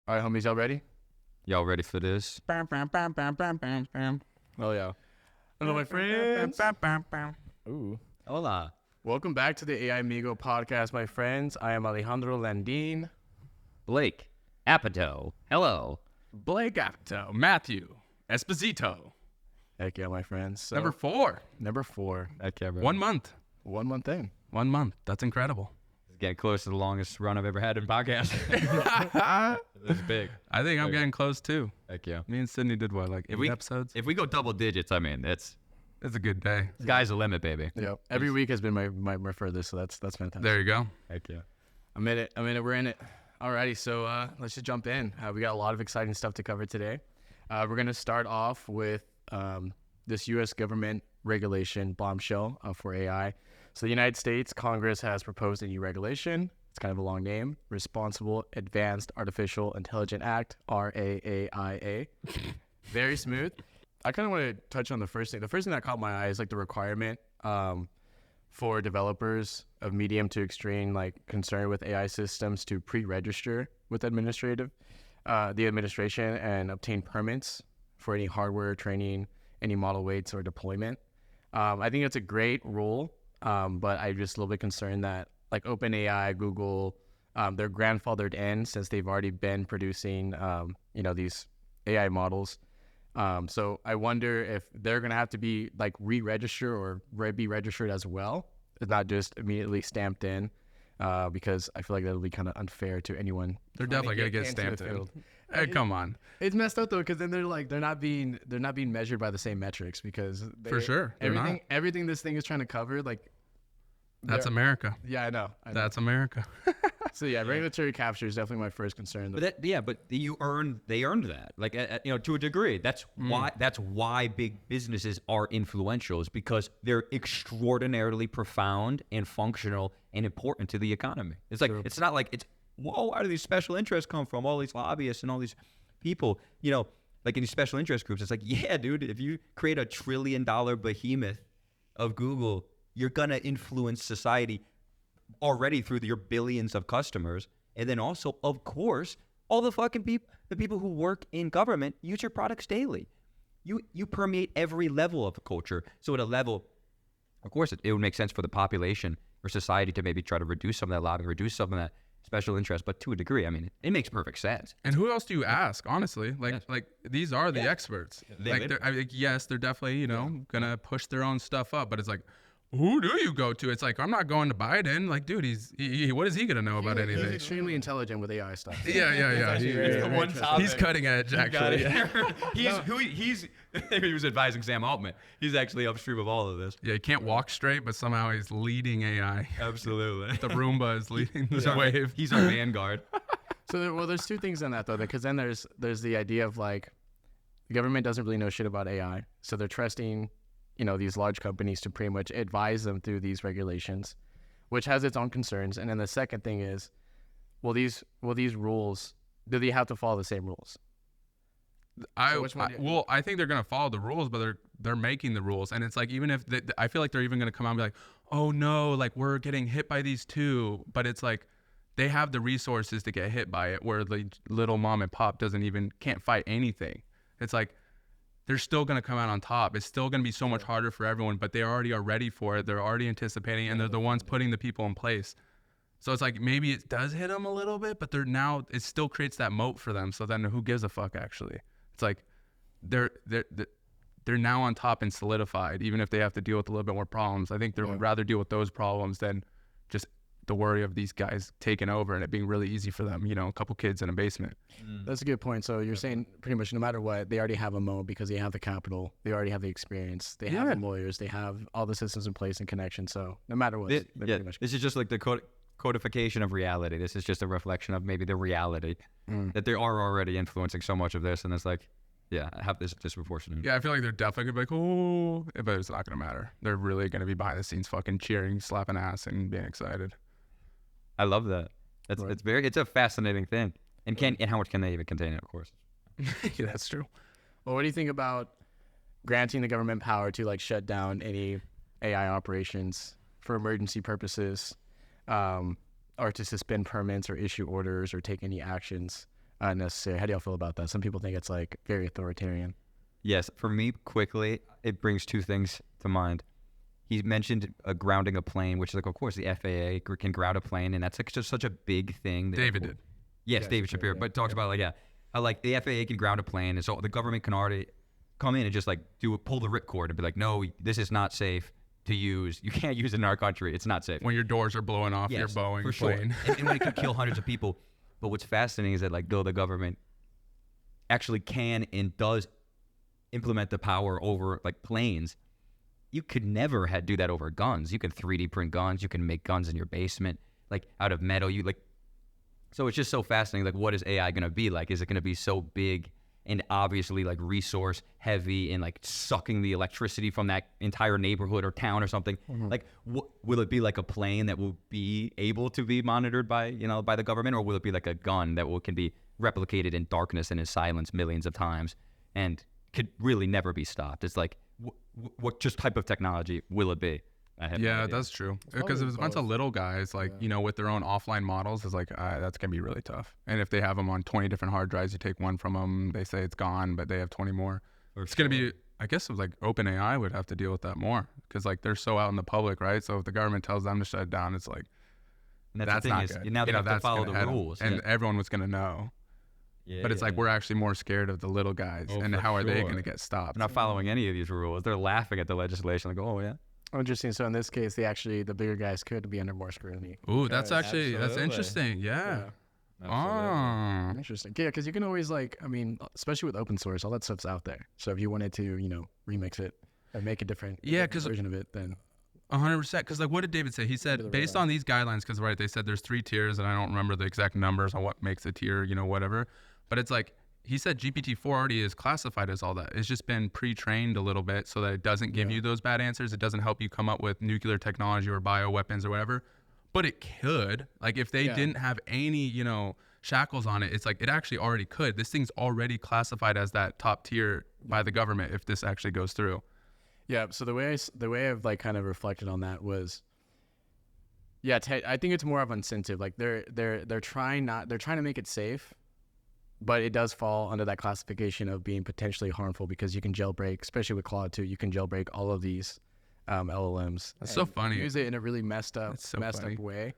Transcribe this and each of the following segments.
All right, homies, y'all ready? Y'all ready for this? Bam, bam, bam, bam, bam, bam, bam. Oh, yeah. Hello, my friends. Bam, bam, bam. Ooh. Hola. Welcome back to the Ai.Migo podcast, my friends. I am Alejandro Landin. Blake Apatow. Hello. Blake Apatow. Matthew Esposito. Heck yeah, my friends. So, Number 4. Number 4. Heck yeah, bro. 1 month. 1 month in. 1 month. That's incredible. Getting close to the longest run I've ever had in podcast. It's big. I think I'm getting close too. Heck yeah. Me and Sydney did what, like 8 episodes? If we go double digits, I mean, it's It's a good day. sky's the limit, baby. Yep. Every week has been my furthest, so that's fantastic. There you go. Heck yeah. I'm in it. We're in it. Alrighty, so let's just jump in. We got a lot of exciting stuff to cover today. We're going to start off with this U.S. government regulation bombshell for AI. So the United States Congress has proposed a new regulation. It's kind of a long name. Responsible Advanced Artificial Intelligence Act, RAAIA. Very smooth. I kind of want to touch on the first thing. The first thing that caught my eye is like the requirement for developers of medium to extreme concern with AI systems to pre-register with the administration and obtain permits for any hardware training, any model weights or deployment. I think it's a great rule, but I'm just a little bit concerned that like OpenAI, Google, they're grandfathered in since they've already been producing these AI models. So I wonder if they're going to have to be like re-register or be registered as well. It's not just immediately stamped in, because I feel like that'll be kind of unfair to anyone. They're definitely going to get stamped in. Hey, come on. It's messed up though, because then they're not being measured by the same metrics because For sure. They're not. everything this thing is trying to cover, That's America. Yeah, I know. That's America. So yeah, regulatory capture is definitely my first concern. But they earned that. Like to a degree. That's why big businesses are influential, is because they're extraordinarily profound and functional and important to the economy. It's like It's not like it's where do these special interests come from? All these lobbyists and all these people, like in these special interest groups. It's like, yeah, dude, if you create a $1 trillion behemoth of Google, you're gonna influence society already through your billions of customers, and then also, of course, all the fucking the people who work in government use your products daily. You permeate every level of the culture. So at a level, of course, it would make sense for the population or society to maybe try to reduce some of that lobbying, reduce some of that special interest. But to a degree, I mean, it makes perfect sense. And who else do you ask, honestly? Like these are the experts. Yes, they're definitely, gonna push their own stuff up, but it's like, who do you go to? It's like, I'm not going to Biden. Like, dude, what is he gonna know about anything? He's extremely intelligent with AI stuff. Yeah. He's cutting edge, actually. He was advising Sam Altman. He's actually upstream of all of this. Yeah, he can't walk straight, but somehow he's leading AI. Absolutely. The Roomba is leading this wave. He's our vanguard. So there's two things in that though, because then there's the idea of like the government doesn't really know shit about AI, so they're trusting these large companies to pretty much advise them through these regulations, which has its own concerns. And then the second thing is, will these rules, do they have to follow the same rules? I think they're gonna follow the rules, but they're making the rules, and it's like, even if I feel like they're even gonna come out and be like, oh no, like we're getting hit by these too, but it's like they have the resources to get hit by it, where the little mom and pop can't fight anything. It's like they're still gonna come out on top. It's still gonna be so much harder for everyone, but they already are ready for it. They're already anticipating, and they're the ones putting the people in place. So it's like, maybe it does hit them a little bit, but it still creates that moat for them. So then who gives a fuck, actually? It's like they're now on top and solidified, even if they have to deal with a little bit more problems. I think they would rather deal with those problems than just the worry of these guys taking over and it being really easy for them, a couple kids in a basement. That's a good point. So you're saying pretty much no matter what, they already have a moat because they have the capital, they already have the experience, they have the lawyers, they have all the systems in place and connections. So no matter what, pretty much. This is just like the codification of reality. This is just a reflection of maybe the reality that they are already influencing so much of this, and it's like, I have this disproportionate. Yeah, I feel like they're definitely gonna be like, oh, but it's not gonna matter. They're really gonna be behind the scenes, fucking cheering, slapping ass, and being excited. I love that. It's a fascinating thing. And how much can they even contain it, of course? Yeah, that's true. Well, what do you think about granting the government power to shut down any AI operations for emergency purposes, or to suspend permits or issue orders or take any actions necessary. How do y'all feel about that? Some people think it's like very authoritarian. Yes, for me, quickly, it brings two things to mind. He mentioned grounding a plane, which is like, of course, the FAA can ground a plane, and that's like just such a big thing. David did. Yes, David Shapiro, but talks about like, how like the FAA can ground a plane, and so the government can already come in and just like pull the ripcord and be like, no, this is not safe to use. You can't use it in our country. It's not safe. When your doors are blowing off your Yes, Boeing for sure. plane. and when it could kill hundreds of people. But what's fascinating is that like though the government actually can and does implement the power over like planes, you could never do that over guns. You can 3D print guns. You can make guns in your basement, like out of metal. So it's just so fascinating. Like, what is AI going to be like? Is it going to be so big and obviously like resource heavy and like sucking the electricity from that entire neighborhood or town or something? Like, will it be like a plane that will be able to be monitored by the government, or will it be like a gun that can be replicated in darkness and in silence millions of times and could really never be stopped? It's like, what just type of technology will it be? Yeah, that's true. Because if it's a bunch of little guys, like, with their own offline models, it's like, that's going to be really tough. And if they have them on 20 different hard drives, you take one from them, they say it's gone, but they have 20 more. It's going to be, I guess it was like OpenAI would have to deal with that more because like they're so out in the public, right? So if the government tells them to shut it down, it's like, that's not good. Now they have to follow the rules. And everyone was going to know. But it's like we're actually more scared of the little guys, and how are they going to get stopped? They're not following any of these rules. They're laughing at the legislation. Like, oh yeah. Oh, interesting. So in this case, the bigger guys could be under more scrutiny. Ooh, that's interesting. Yeah. Oh, interesting. Yeah, because you can always especially with open source, all that stuff's out there. So if you wanted to, remix it and make a different version of it, then 100%. Because like, what did David say? He said based on these guidelines, because they said there's 3 tiers, and I don't remember the exact numbers on what makes a tier, whatever. But it's like, he said GPT-4 already is classified as all that. It's just been pre-trained a little bit so that it doesn't give you those bad answers. It doesn't help you come up with nuclear technology or bioweapons or whatever. But it could. Like, if they didn't have any, shackles on it, it's like it actually already could. This thing's already classified as that top tier by the government if this actually goes through. Yeah, so the way I've like kind of reflected on that was, I think it's more of incentive. Like they're trying to make it safe, but it does fall under that classification of being potentially harmful because you can jailbreak, especially with Claude 2, you can jailbreak all of these LLMs. That's so funny. Use it in a really messed up way.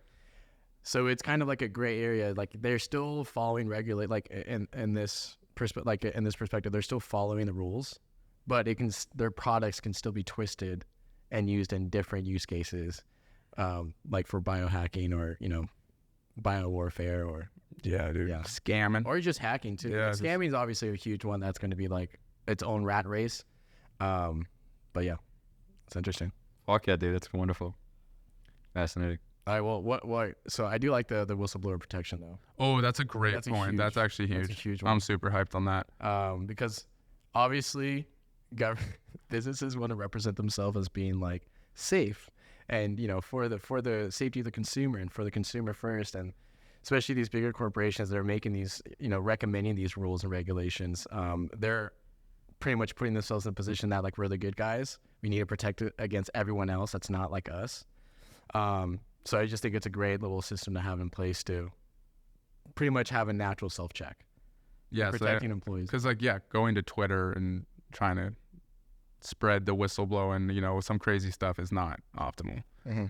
So it's kind of like a gray area. Like they're still following in this perspective, they're still following the rules, but their products can still be twisted and used in different use cases, like for biohacking or bio warfare or scamming or just hacking too. Yeah, scamming is obviously a huge one that's going to be like its own rat race. But yeah, it's interesting. Fuck yeah, dude, that's wonderful, fascinating. All right, well, what? So I do like the whistleblower protection though. Oh, that's a great point. That's actually huge. That's a huge one. I'm super hyped on that. Because obviously, businesses want to represent themselves as being like safe, and for the safety of the consumer and for the consumer first, and especially these bigger corporations that are making these, recommending these rules and regulations. They're pretty much putting themselves in a position that like we're the good guys. We need to protect it against everyone else that's not like us. So I just think it's a great little system to have in place to pretty much have a natural self-check. Yeah, protecting employees. Because going to Twitter and trying to spread the whistleblower and some crazy stuff is not optimal. Mm-hmm.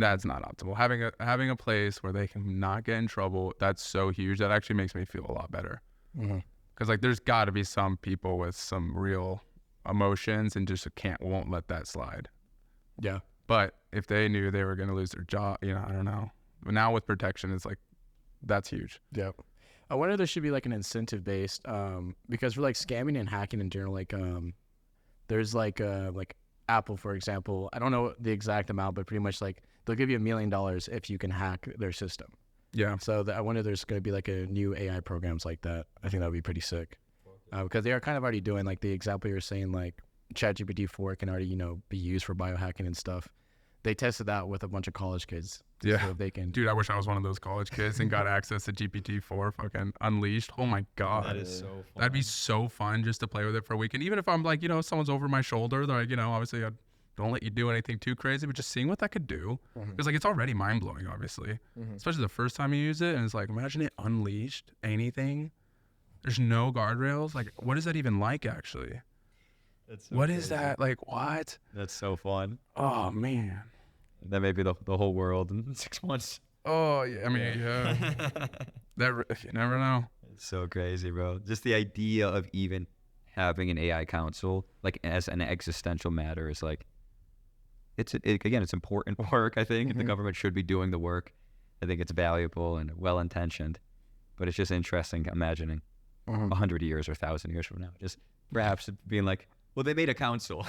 That's not optimal. Having a place where they can not get in trouble, that's so huge. That actually makes me feel a lot better. Because there's got to be some people with some real emotions and just won't let that slide. Yeah. But if they knew they were going to lose their job, I don't know. But now with protection, it's like, that's huge. Yeah. I wonder if there should be like an incentive based, because for like scamming and hacking in general, there's like Apple, for example, I don't know the exact amount, but pretty much like they'll give you $1 million if you can hack their system. Yeah. So I wonder if there's going to be like a new AI programs like that. I think that would be pretty sick. Because they are kind of already doing like the example you're saying, like ChatGPT-4 can already, be used for biohacking and stuff. They tested that with a bunch of college kids. Yeah. So they can. Dude, I wish I was one of those college kids and got access to GPT-4 fucking unleashed. Oh my God. That is so fun. That'd be so fun just to play with it for a weekend. Even if I'm like, someone's over my shoulder, they're like, obviously I'd don't let you do anything too crazy, but just seeing what that could do. Because like it's already mind blowing, obviously, especially the first time you use it. And it's like, imagine it unleashed anything. There's no guardrails. Like, what is that even like, actually? That's so what crazy. is that? Like, what? That's so fun. Oh, man. That may be the whole world in 6 months. Oh, yeah. I mean, yeah. You never know. It's so crazy, bro. Just the idea of even having an AI council, like as an existential matter, is like, again, it's important work, I think. The government should be doing the work. I think it's valuable and well-intentioned. But it's just interesting imagining 100 years or 1,000 years from now, just perhaps being like, well, they made a council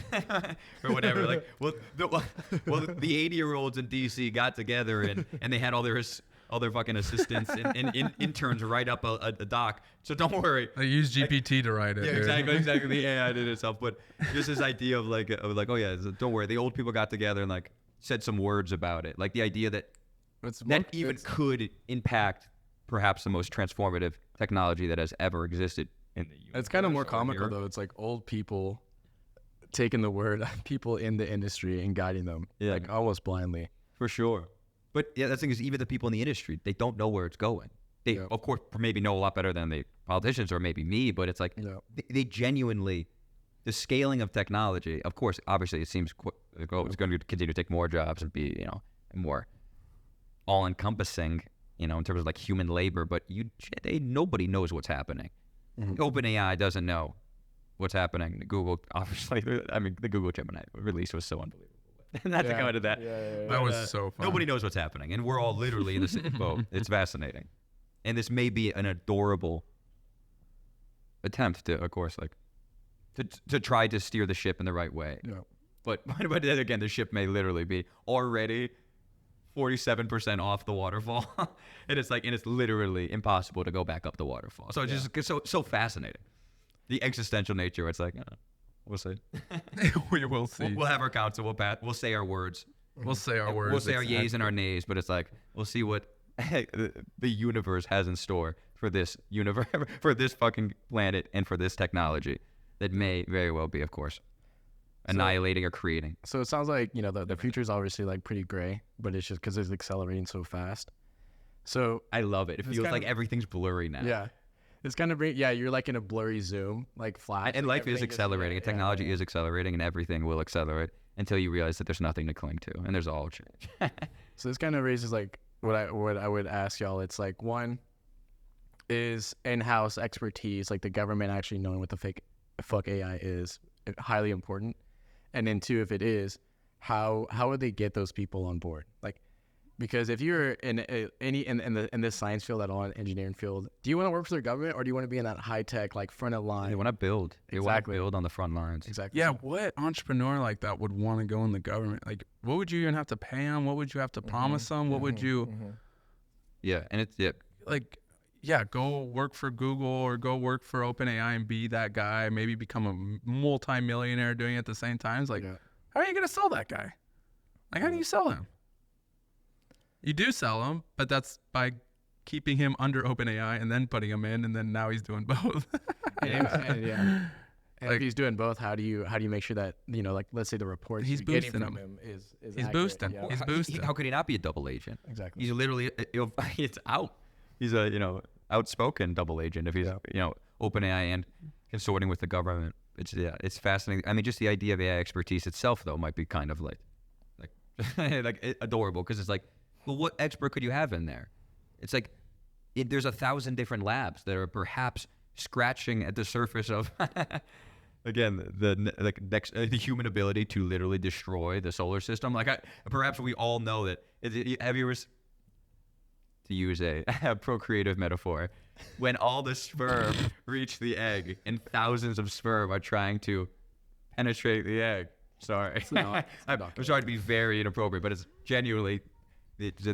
or whatever. Like, well, the 80-year-olds in D.C. got together and they had all their fucking assistants and interns write up a doc. So don't worry. They use GPT to write it. Yeah, dude. exactly. The AI did it itself. But just this idea of like, oh yeah, don't worry. The old people got together and like said some words about it. Like the idea that could impact perhaps the most transformative technology that has ever existed in the universe. It's kind of more comical though. It's like old people taking the word people in the industry and guiding them, like almost blindly. For sure. But yeah, the thing is, even the people in the industry, they don't know where it's going. They, of course, maybe know a lot better than the politicians or maybe me, but it's like they genuinely, the scaling of technology, of course, obviously it seems it's going to continue to take more jobs and be, more all-encompassing, in terms of like human labor, but nobody knows what's happening. OpenAI doesn't know what's happening. Google, obviously, I mean, the Google Gemini release was so unbelievable. Not to go into that. That was so fun. Nobody knows what's happening, and we're all literally in the same boat. It's fascinating. And this may be an adorable attempt to, of course, like, to try to steer the ship in the right way. Yeah. But then again, the ship may literally be already 47% off the waterfall. and it's literally impossible to go back up the waterfall. So it's just so fascinating. The existential nature, it's like, we'll see. We will see. We'll have our council. We'll say our words. We'll say our words. We'll say our yays and our nays, but it's like, we'll see what the universe has in store for this universe, for this fucking planet, and for this technology that may very well be, of course, annihilating or creating. So it sounds like, the future is obviously like pretty gray, but it's just because it's accelerating so fast. So I love it. It feels like everything's blurry now. Yeah. It's kind of you're like in a blurry zoom, like flash. And life is accelerating. Technology is accelerating, and everything will accelerate until you realize that there's nothing to cling to, and there's all change. So this kind of raises like what I would ask y'all. It's like, one is in-house expertise, like the government actually knowing what the fuck AI is, highly important. And then two, if it is, how would they get those people on board? Like, because if you're in this science field at all, an engineering field, do you want to work for the government or do you want to be in that high tech, like front of line? They want to build. They want to Exactly. build on the front lines. Exactly. Yeah, what entrepreneur like that would want to go in the government? Like, what would you even have to pay them? What would you have to promise them? What would you, Yeah, and it's go work for Google or go work for OpenAI and be that guy, maybe become a multi-millionaire doing it at the same time? It's like, how are you going to sell that guy? Like, how do you sell him? You do sell him, but that's by keeping him under OpenAI and then putting him in, and then now he's doing both. And if he's doing both, how do you make sure that, like, let's say the reports He's you're getting boosting from him. him is He's accurate, boosting. yeah? He's boosting. How could he not be a double agent? Exactly. He's literally, it's out. He's a, outspoken double agent if he's, OpenAI and consorting with the government. It's fascinating. I mean, just the idea of AI expertise itself, though, might be kind of like adorable, because it's like, well, what expert could you have in there? It's like there's 1,000 different labs that are perhaps scratching at the surface of, again, the human ability to literally destroy the solar system. Like, perhaps we all know that. Have you ever, to use a procreative metaphor, when all the sperm reach the egg and thousands of sperm are trying to penetrate the egg. Sorry. I'm sorry to be very inappropriate, but it's genuinely,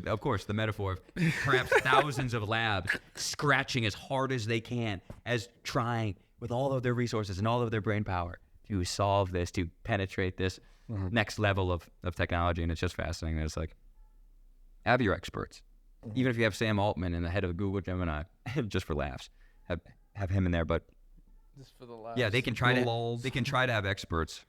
of course, the metaphor of perhaps thousands of labs scratching as hard as they can, as trying with all of their resources and all of their brain power to solve this, to penetrate this next level of technology. And it's just fascinating. It's like, have your experts. Even if you have Sam Altman in the head of Google Gemini, just for laughs, have him in there. But Just for the last yeah, they can try to have experts,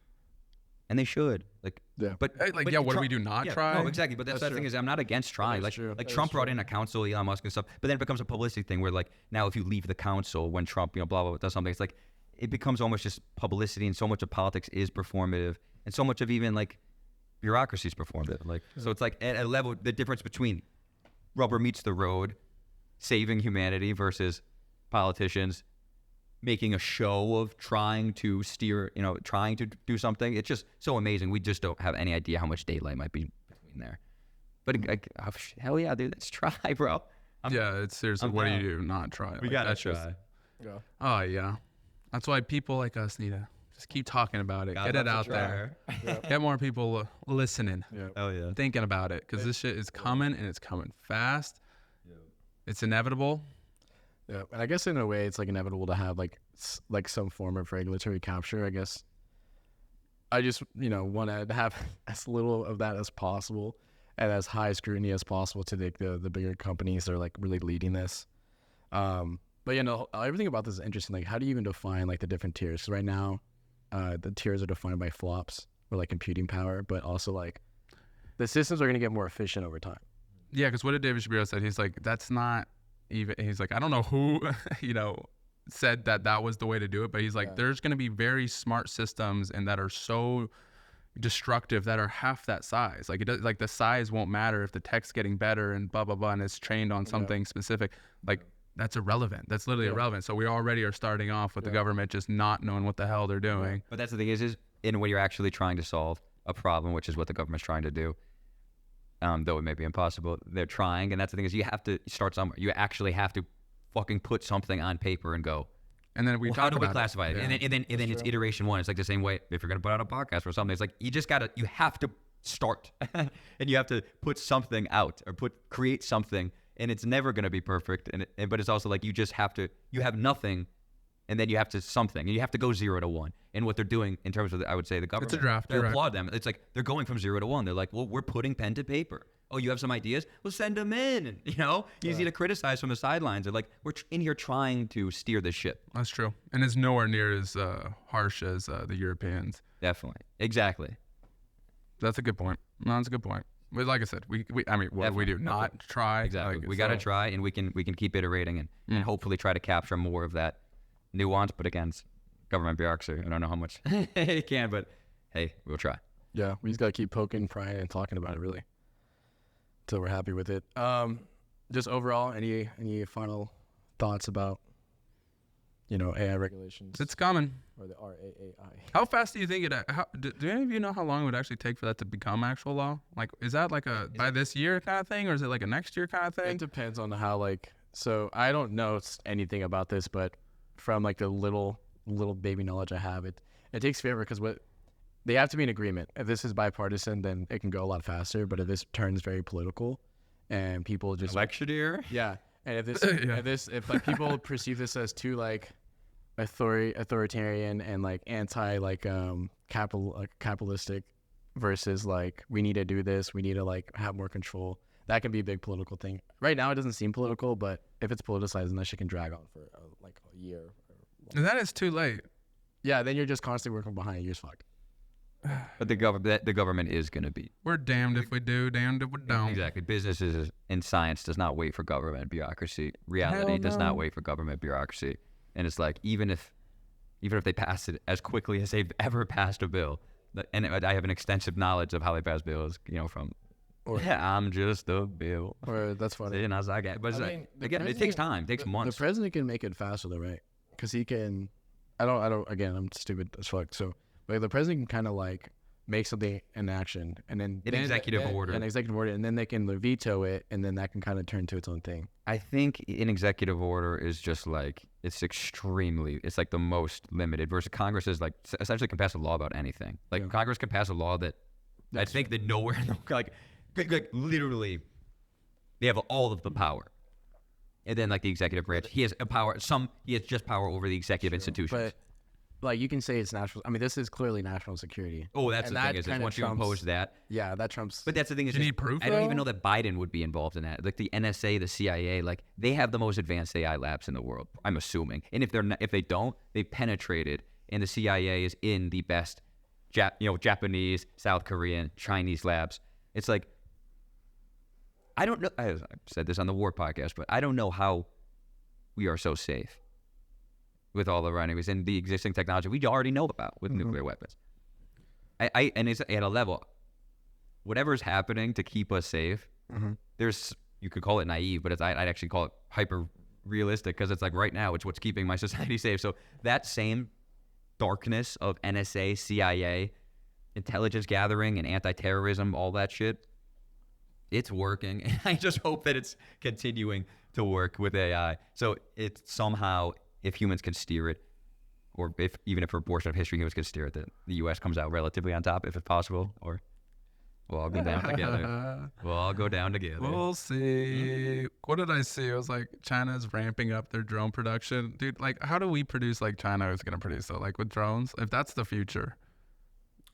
and they should. Like, Yeah. but Like, but yeah, what do Trump- we do? Not yeah, try? No, exactly. But that's the thing is, I'm not against trying. Like, true. like That is Trump brought true. in a council, Elon Musk and stuff. But then it becomes a publicity thing where like now if you leave the council when Trump, blah blah does something, it's like it becomes almost just publicity, and so much of politics is performative, and so much of even like bureaucracy is performative. Like, so it's like at a level, the difference between rubber meets the road, saving humanity versus politicians making a show of trying to steer, trying to do something. It's just so amazing. We just don't have any idea how much daylight might be between there. But hell yeah, dude, let's try, bro. Yeah, it's seriously, I'm what do down. you do? Not try. We Like, gotta that's try. just- Yeah. Oh, yeah. That's why people like us need to just keep talking about it. God Get it loves out a there. Yeah. Get more people listening, Yeah. Oh yeah. thinking about it. Because this shit is coming, and it's coming fast. It's inevitable. Yeah, and I guess in a way it's like inevitable to have like some form of regulatory capture. I guess I just want to have as little of that as possible and as high scrutiny as possible to the bigger companies that are like really leading this. But everything about this is interesting. Like, how do you even define like the different tiers? 'Cause right now, the tiers are defined by flops or like computing power, but also like the systems are going to get more efficient over time. Yeah, because what did David Shapiro said? He's like, that's not even. He's like, I don't know who, said that was the way to do it, but he's like, there's going to be very smart systems and that are so destructive that are half that size. Like, it does, like the size won't matter if the tech's getting better and blah blah blah and it's trained on something specific. Like, that's irrelevant. That's literally irrelevant. So we already are starting off with the government just not knowing what the hell they're doing. But that's the thing is when you're actually trying to solve a problem, which is what the government's trying to do, though it may be impossible, they're trying. And that's the thing is you have to start somewhere. You actually have to fucking put something on paper and go, And then we well, talk how do we about classify it? Yeah. And then it's iteration one. It's like the same way if you're going to put out a podcast or something. It's like you have to start and you have to put something out or create something. And it's never going to be perfect. But it's also like you have nothing, and then you have to something, and you have to go 0 to 1. And what they're doing in terms of, I would say, the government. It's a draft. I You're right. applaud them. It's like they're going from 0 to 1. They're like, well, we're putting pen to paper. Oh, you have some ideas? Well, send them in. And, easy to criticize from the sidelines. They're like, we're in here trying to steer the ship. That's true. And it's nowhere near as harsh as the Europeans. Definitely. Exactly. That's a good point. No, that's a good point. But like I said, what do we do? Not try. Exactly. Like, We got to so- try, and we can keep iterating and hopefully try to capture more of that nuance. But again, it's government bureaucracy. I don't know how much it can, but hey, we'll try. Yeah, we just gotta keep poking, prying, and talking about it really, until we're happy with it. Just overall, any final thoughts about AI regulations It's coming. or the RAAI? How fast do you think do any of you know how long it would actually take for that to become actual law? Like, is that like by this year kind of thing, or is it like a next year kind of It thing? depends on how So I don't know anything about this, but from like the little baby knowledge I have, it takes forever because they have to be in agreement. If this is bipartisan, then it can go a lot faster. But if this turns very political, and people just Election year? yeah, and if this Yeah. if like people perceive this as too like authoritarian and like anti capitalistic versus like we need to do this, we need to like have more control. That can be a big political thing. Right now, it doesn't seem political, but if it's politicized, then that shit can drag on for like a year. And that is too late. Yeah, then you're just constantly working behind. You're just fucked. But the government is going to be. We're damned if we do, damned if we don't. Exactly. Businesses and science does not wait for government bureaucracy. Reality Hell does no. not wait for government bureaucracy. And it's like, even if they pass it as quickly as they've ever passed a bill, and I have an extensive knowledge of how they pass bills, from, I'm just a bill. Or that's funny. Sitting outside, but it's I like, mean, the again, it takes time. It takes months. The president can make it faster though, right? Because he can. I don't. Again, I'm stupid as fuck. So, but the president can kind of like make something in action, and then An executive order. an executive order, and then they can veto it, and then that can kind of turn to its own thing. I think an executive order is just like, it's like the most limited versus Congress is like essentially can pass a law about anything. Like Congress can pass a law that I think that nowhere, like literally they have all of the power. And then like the executive branch, he has just power over the executive institutions. But like you can say it's national. I mean, this is clearly national security. Oh, that's And the that thing is kinda once you trumps- impose that. Yeah, that trumps. But that's the thing is Do you need proof, I don't though? even know that Biden would be involved in that. Like the NSA, the CIA, like they have the most advanced AI labs in the world. I'm assuming. And if they don't, they penetrated, and the CIA is in the best Japanese, South Korean, Chinese labs. It's like, I don't know. I've said this on the War podcast, but I don't know how we are so safe with all of our enemies and the existing technology we already know about with nuclear weapons. And it's at a level, whatever's happening to keep us safe, there's, you could call it naive, but I'd actually call it hyper realistic, because it's like right now, it's what's keeping my society safe. So that same darkness of NSA, CIA, intelligence gathering and anti-terrorism, all that shit, it's working. And I just hope that it's continuing to work with AI. So it's somehow, if humans can steer it, or even if for a portion of history humans can steer it, that the U.S. comes out relatively on top, if it's possible, or we'll all go down together. We'll all go down together. We'll see. What did I see? It was like China's ramping up their drone production. Dude, like, how do we produce like China is going to produce, though? Like, with drones? If that's the future.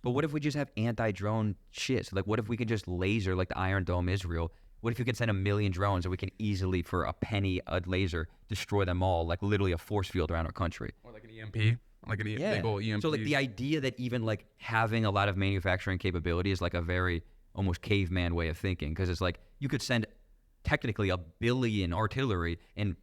But what if we just have anti-drone shit? So, like, what if we could just laser, like the Iron Dome Israel? What if you could send 1 million drones and we can easily, for a penny a laser, destroy them all, like literally a force field around our country? Or like an EMP? Like an big old EMP. So, like, the idea that even, like, having a lot of manufacturing capability is, like, a very almost caveman way of thinking. Because it's like, you could send technically 1 billion artillery and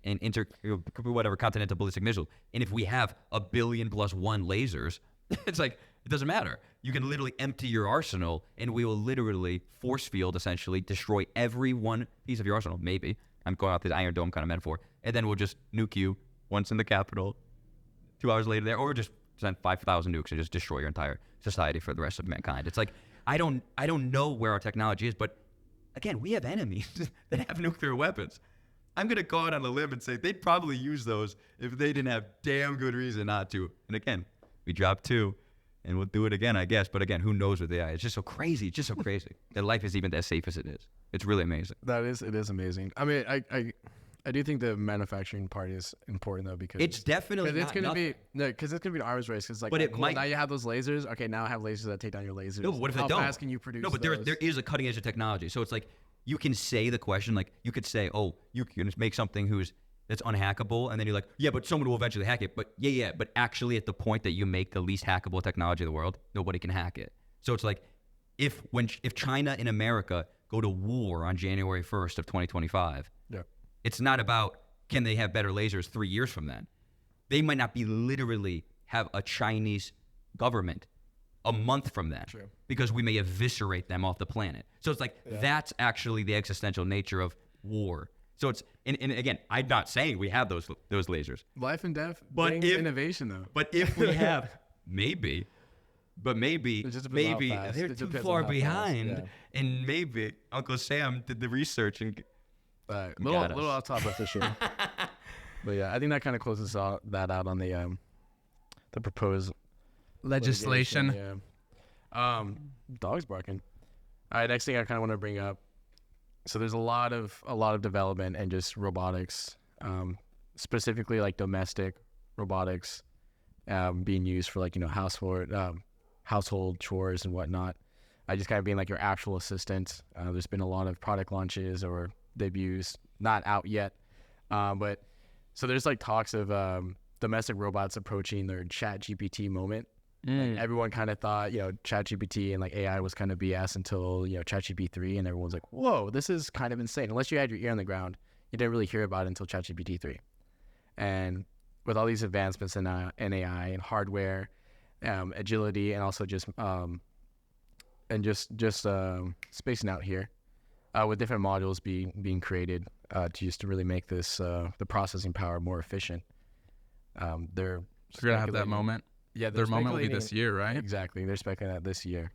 whatever continental ballistic missile. And if we have 1 billion plus 1 lasers, it's like, it doesn't matter. You can literally empty your arsenal, and we will literally force field, essentially, destroy every one piece of your arsenal. Maybe. I'm going off this Iron Dome kind of metaphor. And then we'll just nuke you once in the capital, 2 hours later there, or just send 5,000 nukes and just destroy your entire society for the rest of mankind. It's like, I don't know where our technology is, but again, we have enemies that have nuclear weapons. I'm going to go out on a limb and say they'd probably use those if they didn't have damn good reason not to. And again, we dropped 2. And we'll do it again, I guess. But again, who knows with AI? It's just so crazy. It's just so crazy that life is even as safe as it is. It's really amazing. It is amazing. I mean, I do think the manufacturing part is important, though, because it's definitely it's going to be because it's going to be an arms race. Because, like, but cool, now you have those lasers. Okay, now I have lasers that take down your lasers. No, but what if How they don't? How fast can you produce? No, but those? there is a cutting edge of technology. So it's like, you can say the question, like, you could say, oh, you can make something that's unhackable, and then you're like, yeah, but someone will eventually hack it. But but actually, at the point that you make the least hackable technology in the world, nobody can hack it. So it's like, if China and America go to war on January 1st of 2025, it's not about can they have better lasers 3 years from then. They might not be literally have a Chinese government a month from then, because we may eviscerate them off the planet. So it's like, that's actually the existential nature of war. So it's, and again, I'm not saying we have those lasers. Life and death, but innovation, though. But if we have, maybe they're too far behind, and maybe Uncle Sam did the research and little off topic for sure. But yeah, I think that kind of closes that out on the proposed legislation. Yeah. Dogs barking. All right, next thing I kind of want to bring up. So there's a lot of development and just robotics, specifically like domestic robotics, being used for, like, household chores and whatnot. Just kind of being like your actual assistant. There's been a lot of product launches or debuts, not out yet, but so there's like talks of domestic robots approaching their ChatGPT moment. Like, everyone kind of thought, ChatGPT and like AI was kind of BS until, ChatGPT 3, and everyone's like, whoa, this is kind of insane. Unless you had your ear on the ground, you didn't really hear about it until ChatGPT 3. And with all these advancements in AI and hardware, agility, and also just spacing out here, with different modules being created to really make this the processing power more efficient. They're gonna have that moment. Yeah, their moment will be this year, right? Exactly. They're speculating that this year.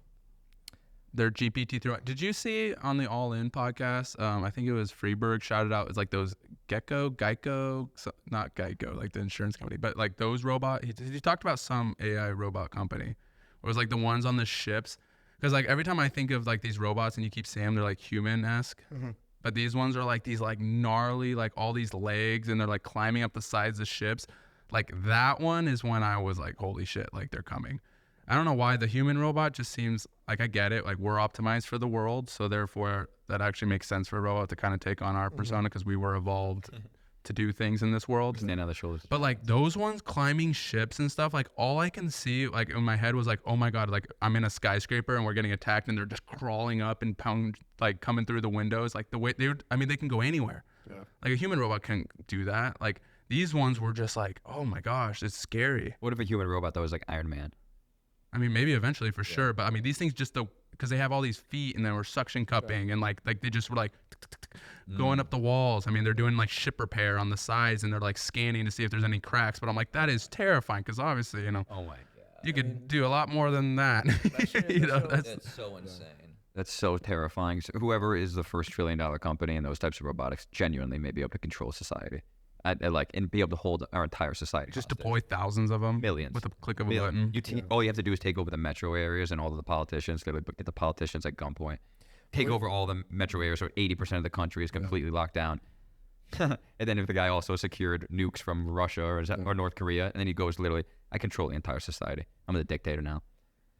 Their GPT-3. Did you see on the All In podcast? I think it was Freeberg shouted out. It's like those Geico, not Geico, like the insurance company, but like those robot. He talked about some AI robot company. It was like the ones on the ships. Because like every time I think of like these robots and you keep saying them, they're like human-esque. Mm-hmm. But these ones are like these like gnarly, like all these legs, and they're like climbing up the sides of ships. Like that one is when I was like, holy shit, like they're coming. I don't know why the human robot just seems like, I get it. Like, we're optimized for the world. So therefore that actually makes sense for a robot to kind of take on our persona, because we were evolved to do things in this world. Stand on the shoulders. But like those ones climbing ships and stuff, like all I can see like in my head was like, oh my God, like I'm in a skyscraper and we're getting attacked and they're just crawling up and like coming through the windows. Like the way they can go anywhere. Yeah. Like a human robot can't do that. Like these ones were just like, oh my gosh, it's scary. What if a human robot that was like Iron Man? I mean, maybe eventually for sure. But I mean, these things just because they have all these feet and they were suction cupping and like they just were like going up the walls. I mean, they're doing like ship repair on the sides and they're like scanning to see if there's any cracks. But I'm like, that is terrifying because obviously, you know, oh my God, you could do a lot more than that. That's so insane. That's so terrifying. So whoever is the first $1 trillion company in those types of robotics genuinely may be able to control society. And be able to hold our entire society. Just hostage. deploy thousands of them. Millions. With a click of a button. All you have to do is take over the metro areas and all of the politicians. They would get the politicians at gunpoint. Take over all the metro areas where 80% of the country is completely locked down. And then if the guy also secured nukes from Russia or North Korea, and then he goes literally, I control the entire society. I'm the dictator now.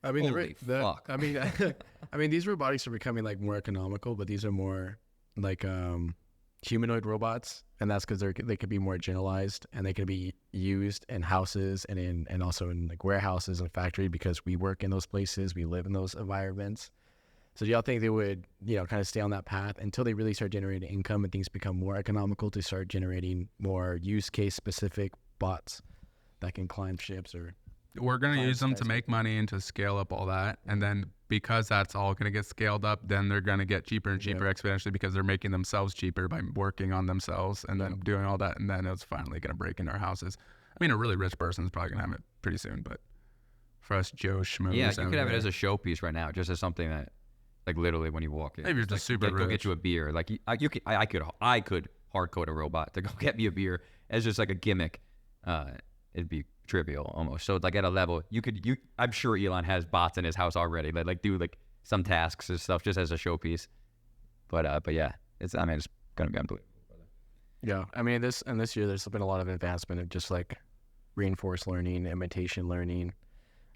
I mean, Holy fuck. I mean, these robotics are becoming like more economical, but these are more like humanoid robots, and that's because they could be more generalized and they can be used in houses and also in like warehouses and factories because we work in those places, we live in those environments. So do y'all think they would, kind of stay on that path until they really start generating income and things become more economical to start generating more use case specific bots that can climb ships or? We're going to use them to make money and to scale up all that. And then because that's all going to get scaled up, then they're going to get cheaper and cheaper exponentially because they're making themselves cheaper by working on themselves and then doing all that. And then it's finally going to break into our houses. I mean, a really rich person is probably going to have it pretty soon, but for us Joe Schmoes. Yeah, you could have it as a showpiece right now, just as something that, like literally when you walk in. Maybe you're just super go rich. get you a beer. Like I could hard code a robot to go get me a beer as just like a gimmick. It'd be trivial almost. So like at a level I'm sure Elon has bots in his house already that like do like some tasks and stuff just as a showpiece. But yeah, it's gonna be unbelievable. Yeah, I mean this year there's been a lot of advancement of just like reinforced learning, imitation learning,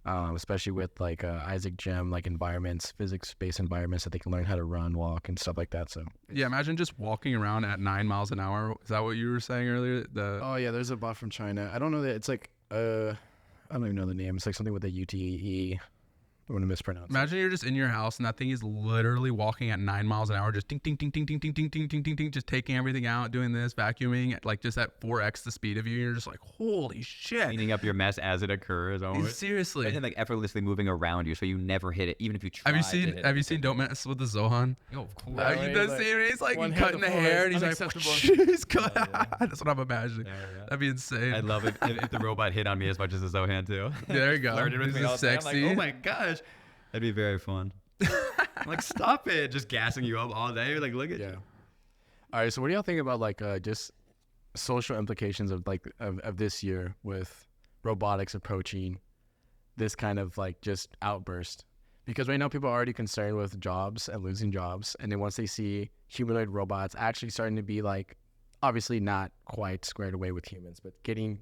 especially with like Isaac Gem like environments, physics-based environments that they can learn how to run, walk, and stuff like that. So yeah, imagine just walking around at 9 miles an hour. Is that what you were saying earlier? Oh yeah, there's a bot from China. I don't know that it's like I don't even know the name. It's like something with a UTE. I'm gonna mispronounce. Imagine you're just in your house and that thing is literally walking at 9 miles an hour, just ding, ding, ding, ding, ding, ding, ding, ding, ding, ding, ding, just taking everything out, doing this, vacuuming, like just at 4x the speed of you. You're just like, holy shit. Cleaning up your mess as it occurs. Almost. Seriously. And then like effortlessly moving around you so you never hit it, even if you try. Have you seen Don't Mess with the Zohan? Oh, of course. He's like cutting the hair and he's like, he's cut. That's what I'm imagining. Yeah. That'd be insane. I'd love it if the robot hit on me as much as the Zohan too. There you go. Flirted with me all day. I'm like, oh my gosh. That'd be very fun. I'm like, stop it. Just gassing you up all day. Like, look at you. All right. So what do y'all think about like just social implications of like of this year with robotics approaching this kind of like just outburst? Because right now people are already concerned with jobs and losing jobs. And then once they see humanoid robots actually starting to be like, obviously not quite squared away with humans, but getting...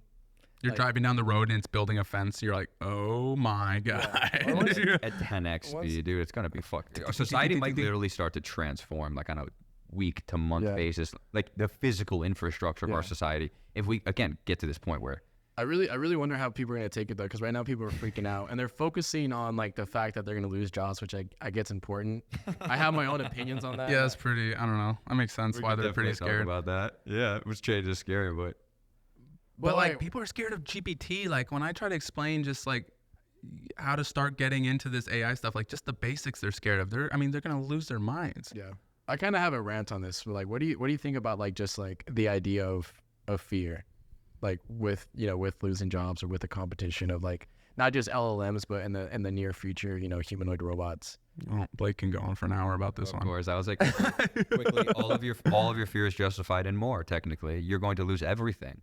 You're driving down the road and it's building a fence. You're like, oh my God. Yeah. At 10x speed, dude, it's going to be fucked. Society might literally start to transform like on a week to month basis, like the physical infrastructure of our society. If we, again, get to this point where... I really wonder how people are going to take it though, because right now people are freaking out and they're focusing on like the fact that they're going to lose jobs, which I get's important. I have my own opinions on that. Yeah, it's pretty, I don't know. That makes sense why they're pretty scared about that. Yeah, which change is scary, But like people are scared of GPT. Like when I try to explain just like how to start getting into this AI stuff, like just the basics they're scared of. They're gonna lose their minds. Yeah. I kind of have a rant on this. Like, what do you think about like just like the idea of fear, like with losing jobs or with the competition of like not just LLMs, but in the near future, humanoid robots. Oh, Blake can go on for an hour about this one. Of course, I was like, quickly, all of your fear is justified and more. Technically, you're going to lose everything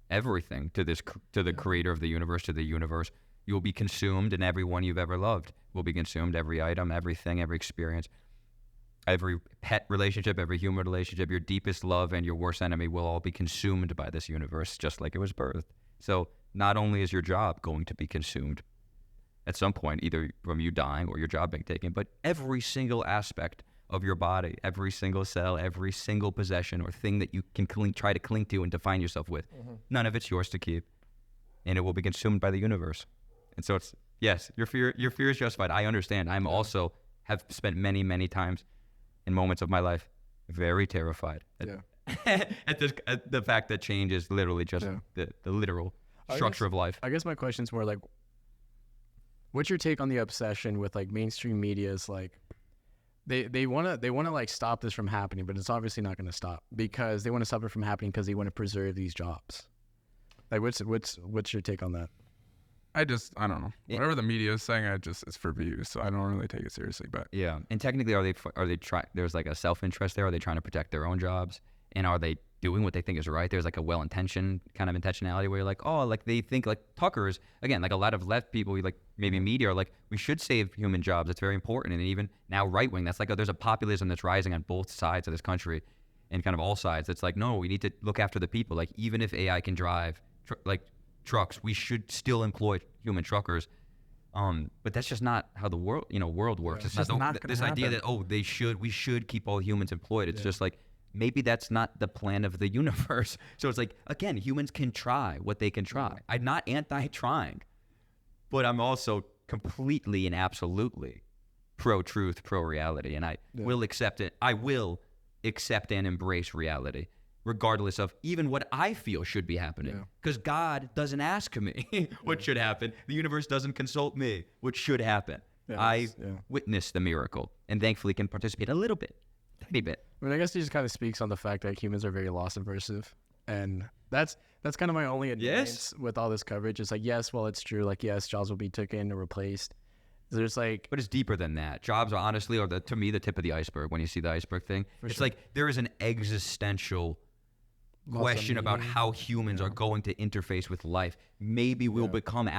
to the creator of the universe, to the universe. You'll be consumed, and everyone you've ever loved will be consumed. Every item, everything, every experience, every pet relationship, every human relationship, your deepest love and your worst enemy will all be consumed by this universe, just like it was birthed. So not only is your job going to be consumed at some point, either from you dying or your job being taken, but every single aspect of your body, every single cell, every single possession or thing that you can try to cling to and define yourself with. None of it's yours to keep, and it will be consumed by the universe. And so it's, yes, your fear is justified. I understand. I'm also have spent many, many times in moments of my life very terrified at the fact that change is literally just the literal structure of life. I guess my question is more like, what's your take on the obsession with like mainstream media's like they want to like stop this from happening, but it's obviously not going to stop because they want to stop it from happening because they want to preserve these jobs. Like what's your take on that? I don't know. Whatever the media is saying, it's for views, so I don't really take it seriously. But yeah, and technically, are they there's like a self-interest there? Are they trying to protect their own jobs? And are they doing what they think is right? There's like a well-intentioned kind of intentionality where you're like, oh, like they think like Tucker's, again, like a lot of left people, like maybe media are like, we should save human jobs. It's very important. And even now right-wing, that's like, there's a populism that's rising on both sides of this country and kind of all sides. It's like, no, we need to look after the people. Like even if AI can drive trucks, we should still employ human truckers. But that's just not how the world works. Yeah, it's not this idea that, we should keep all humans employed. It's just like, maybe that's not the plan of the universe. So it's like, again, humans can try what they can try. I'm not anti-trying, but I'm also completely and absolutely pro-truth, pro-reality. And I will accept it. I will accept and embrace reality, regardless of even what I feel should be happening. Because God doesn't ask me what should happen. The universe doesn't consult me what should happen. I witness the miracle and thankfully can participate a little bit, tiny bit. I mean, I guess it just kind of speaks on the fact that humans are very loss aversive, and that's kind of my only annoyance with all this coverage. It's like, yes, well, it's true. Like, yes, jobs will be taken or replaced. There's like, but it's deeper than that. Jobs are honestly, to me, the tip of the iceberg. When you see the iceberg thing, it's like there is an existential question about how humans are going to interface with life. Maybe we'll become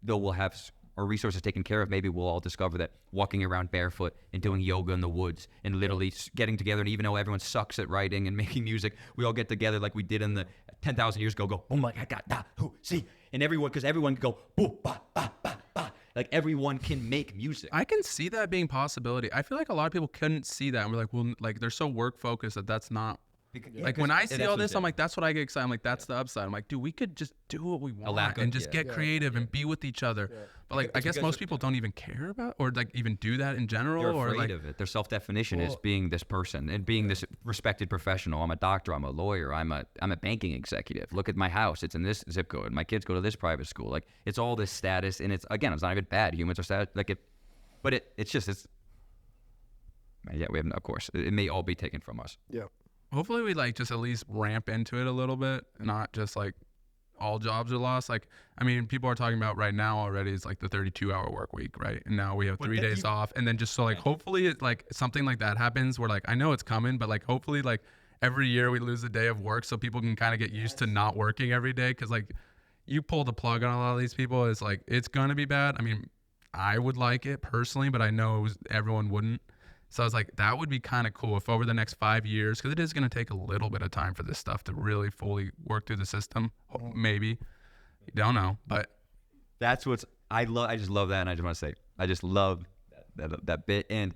though we'll have our resources taken care of, maybe we'll all discover that walking around barefoot and doing yoga in the woods and literally getting together, and even though everyone sucks at writing and making music, we all get together like we did in the 10,000 years ago, go, oh my God, da, who, see, and everyone can go, boo, ba, ba, ba, ba. Like everyone can make music. I can see that being a possibility. I feel like a lot of people couldn't see that, and we're like, well, like they're so work focused that's not. Like when I see all this, I'm like, that's what I get excited. I'm like, that's the upside. I'm like, dude, we could just do what we want and just get creative and be with each other. But like, I guess most people don't even care about or like even do that in general. They're afraid or like of it. Their self-definition is being this person and being this respected professional. I'm a doctor. I'm a lawyer. I'm a banking executive. Look at my house. It's in this zip code. My kids go to this private school. Like it's all this status, and it's not even bad. Humans are status. Of course, it may all be taken from us. yeah. hopefully we like just at least ramp into it a little bit, not just like all jobs are lost. Like, I mean, people are talking about right now already is like the 32-hour work week, right? And now we have 3 days off. And then just so like, hopefully it, like something like that happens where like, I know it's coming, but like, hopefully like every year we lose a day of work so people can kind of get used to not working every day. Cause like you pull the plug on a lot of these people, it's like, it's going to be bad. I mean, I would like it personally, but I know everyone wouldn't. So I was like, that would be kind of cool if over the next 5 years, because it is going to take a little bit of time for this stuff to really fully work through the system. Maybe. You don't know, but. That's what's, I just love that. And I just want to say, I just love that bit. And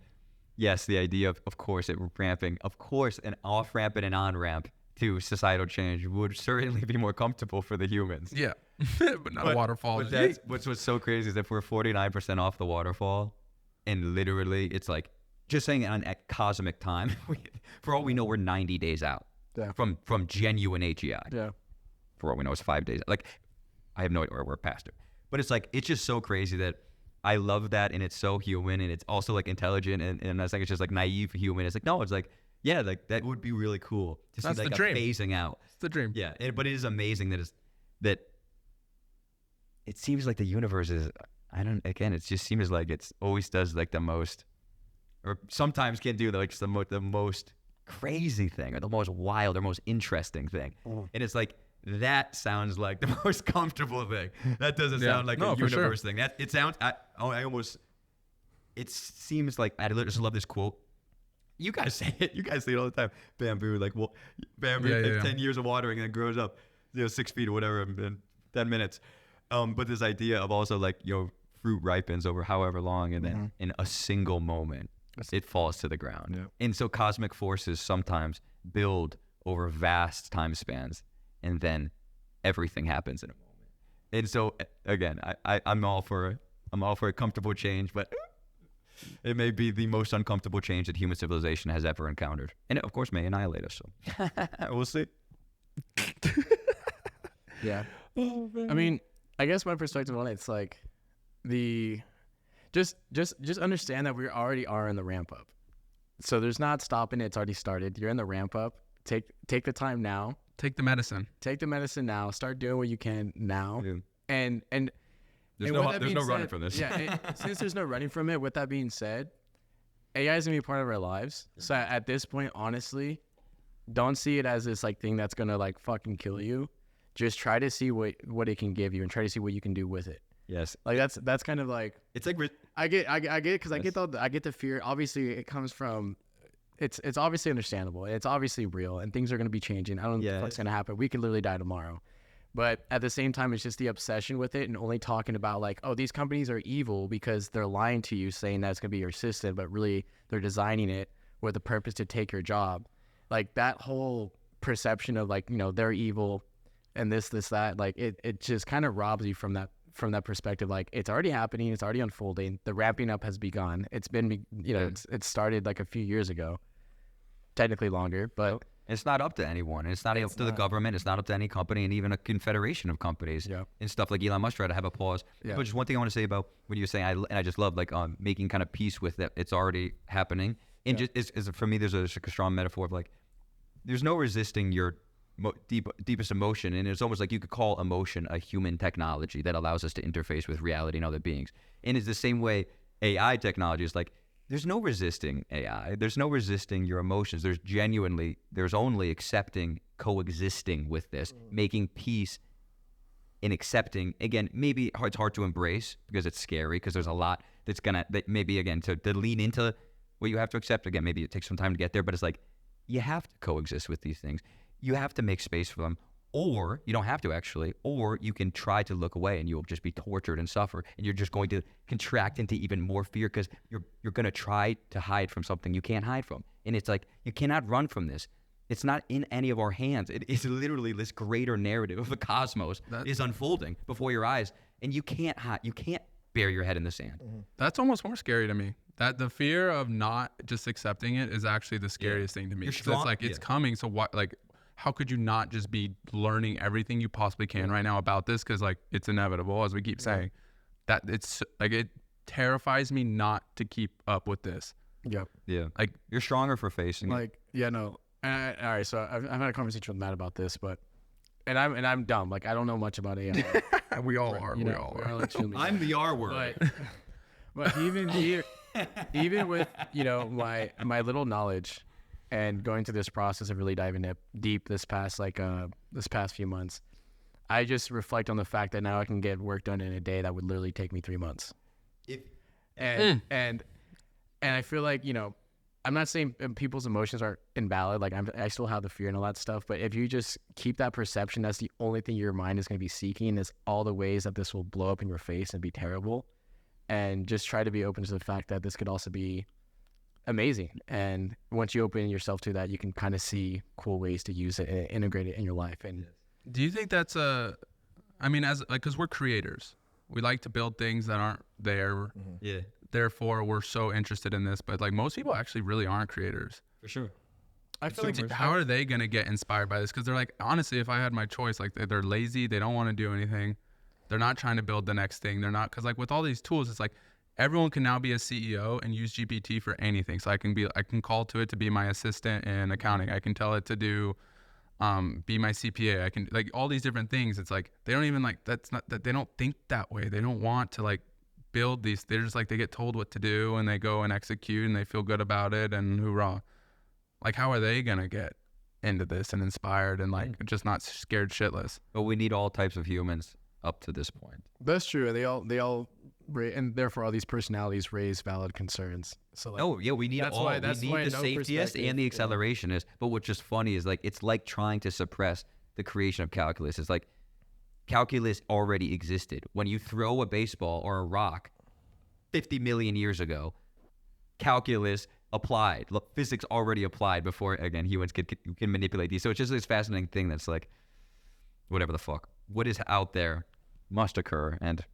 yes, the idea of course, it ramping, of course, an off ramp and an on ramp to societal change would certainly be more comfortable for the humans. Yeah, but not a waterfall. But that's, what's so crazy is if we're 49% off the waterfall and literally it's like, just saying on at cosmic time, for all we know, we're 90 days out from genuine AGI. Yeah. For all we know, it's 5 days. Like, I have no idea where we're past it. But it's like, it's just so crazy that I love that. And it's so human. And it's also like intelligent. And I think it's just like naive human. It's like, no, it's like, yeah, like that would be really cool to see like a phasing out. It's the dream. Yeah. But it is amazing that it seems like the universe is, it just seems like it's always does like the most, or sometimes can do like the most crazy thing or the most wild or most interesting thing. And it's like, that sounds like the most comfortable thing. That doesn't sound like a universe thing. That it sounds, it seems like, I just love this quote. You guys say it. You guys say it all the time. Bamboo, like, well, bamboo, 10 years of watering and it grows up, 6 feet or whatever in 10 minutes. But this idea of also like, fruit ripens over however long and then in a single moment, it falls to the ground. Yeah. And so cosmic forces sometimes build over vast time spans, and then everything happens in a moment. And so again, I'm all for a comfortable change, but it may be the most uncomfortable change that human civilization has ever encountered, and it, of course, may annihilate us. So we'll see. Yeah. I mean, I guess my perspective on it's like just understand that we already are in the ramp up. So there's not stopping it. It's already started. You're in the ramp up. Take the time now. Take the medicine. Take the medicine now. Start doing what you can now. Yeah. And There's with no that being running said- from this. Yeah. Since there's no running from it, with that being said, AI is gonna be a part of our lives. So at this point, honestly, don't see it as this like thing that's gonna like fucking kill you. Just try to see what it can give you and try to see what you can do with it. Yes. Like that's kind of like It's like I get because I get the fear. Obviously, it comes from it's obviously understandable. It's obviously real, and things are going to be changing. I don't know what's going to happen. We could literally die tomorrow. But at the same time, it's just the obsession with it and only talking about like, oh, these companies are evil because they're lying to you, saying that it's going to be your assistant, but really they're designing it with the purpose to take your job. Like that whole perception of like, they're evil and this, that, like it just kind of robs you from that perspective. Like it's already happening. It's already unfolding. The ramping up has begun. It's been, it started like a few years ago, technically longer, but it's not up to anyone. It's not up to the government. It's not up to any company, and even a confederation of companies and stuff like Elon Musk tried to have a pause. Yeah. But just one thing I want to say about what you're saying, I just love like making kind of peace with that. It's already happening. And just for me, there's a strong metaphor of like, there's no resisting your deepest emotion, and it's almost like you could call emotion a human technology that allows us to interface with reality and other beings. And it's the same way AI technology is like, there's no resisting AI. There's no resisting your emotions. There's only accepting, coexisting with this, making peace and accepting. Again, maybe it's hard to embrace because it's scary, because there's a lot that maybe, again, to lean into what you have to accept. Again, maybe it takes some time to get there, but it's like, you have to coexist with these things. You have to make space for them, or you don't have to actually, or you can try to look away and you'll just be tortured and suffer, and you're just going to contract into even more fear because you're going to try to hide from something you can't hide from. And it's like, you cannot run from this. It's not in any of our hands. It is literally this greater narrative of the cosmos is unfolding before your eyes, and you can't hide. You can't bury your head in the sand. That's almost more scary to me. That the fear of not just accepting it is actually the scariest thing to me. You're 'Cause strong- it's like, it's coming. So what, like, how could you not just be learning everything you possibly can right now about this? Because like it's inevitable, as we keep saying. That it's like, it terrifies me not to keep up with this. Yep. Yeah. Like, You're stronger for facing it. Like, yeah, no. All right. So I've had a conversation with Matt about this, but I'm dumb. Like I don't know much about AI. we all are. You We know, all we're are. all extremely I'm the R word. but even here, even with my little knowledge and going through this process of really diving deep this past few months, I just reflect on the fact that now I can get work done in a day that would literally take me 3 months. And I feel like, I'm not saying people's emotions are invalid. Like I still have the fear and all that stuff. But if you just keep that perception, that's the only thing your mind is going to be seeking, is all the ways that this will blow up in your face and be terrible. And just try to be open to the fact that this could also be amazing. And once you open yourself to that, you can kind of see cool ways to use it and integrate it in your life. And Do you think that's because we're creators, we like to build things that aren't there. Yeah, Therefore, we're so interested in this. But like most people actually really aren't creators. for sure. I feel like How are they gonna get inspired by this? Because they're like, honestly, if I had my choice, like they're lazy, they don't want to do anything, they're not trying to build the next thing. They're not, because like with all these tools, it's like everyone can now be a CEO and use GPT for anything. So I can call to it to be my assistant in accounting. I can tell it to do, be my CPA. I can, like, all these different things. It's like they don't even like, that's not that, they don't think that way. They don't want to like build these. They're just like, they get told what to do and they go and execute and they feel good about it and hoorah. Like, how are they gonna get into this and inspired and like just not scared shitless? But we need all types of humans up to this point. that's true. They all and therefore all these personalities raise valid concerns. So like, Oh yeah, we need that's all. why- that's we why need the no safetyist perspective, and the yeah. accelerationist. But what's just funny is like it's like trying to suppress the creation of calculus. It's like calculus already existed. When you throw a baseball or a rock 50 million years ago, calculus applied, physics already applied before, again, humans can manipulate these. So it's just this fascinating thing that's like, whatever the fuck, what is out there must occur, and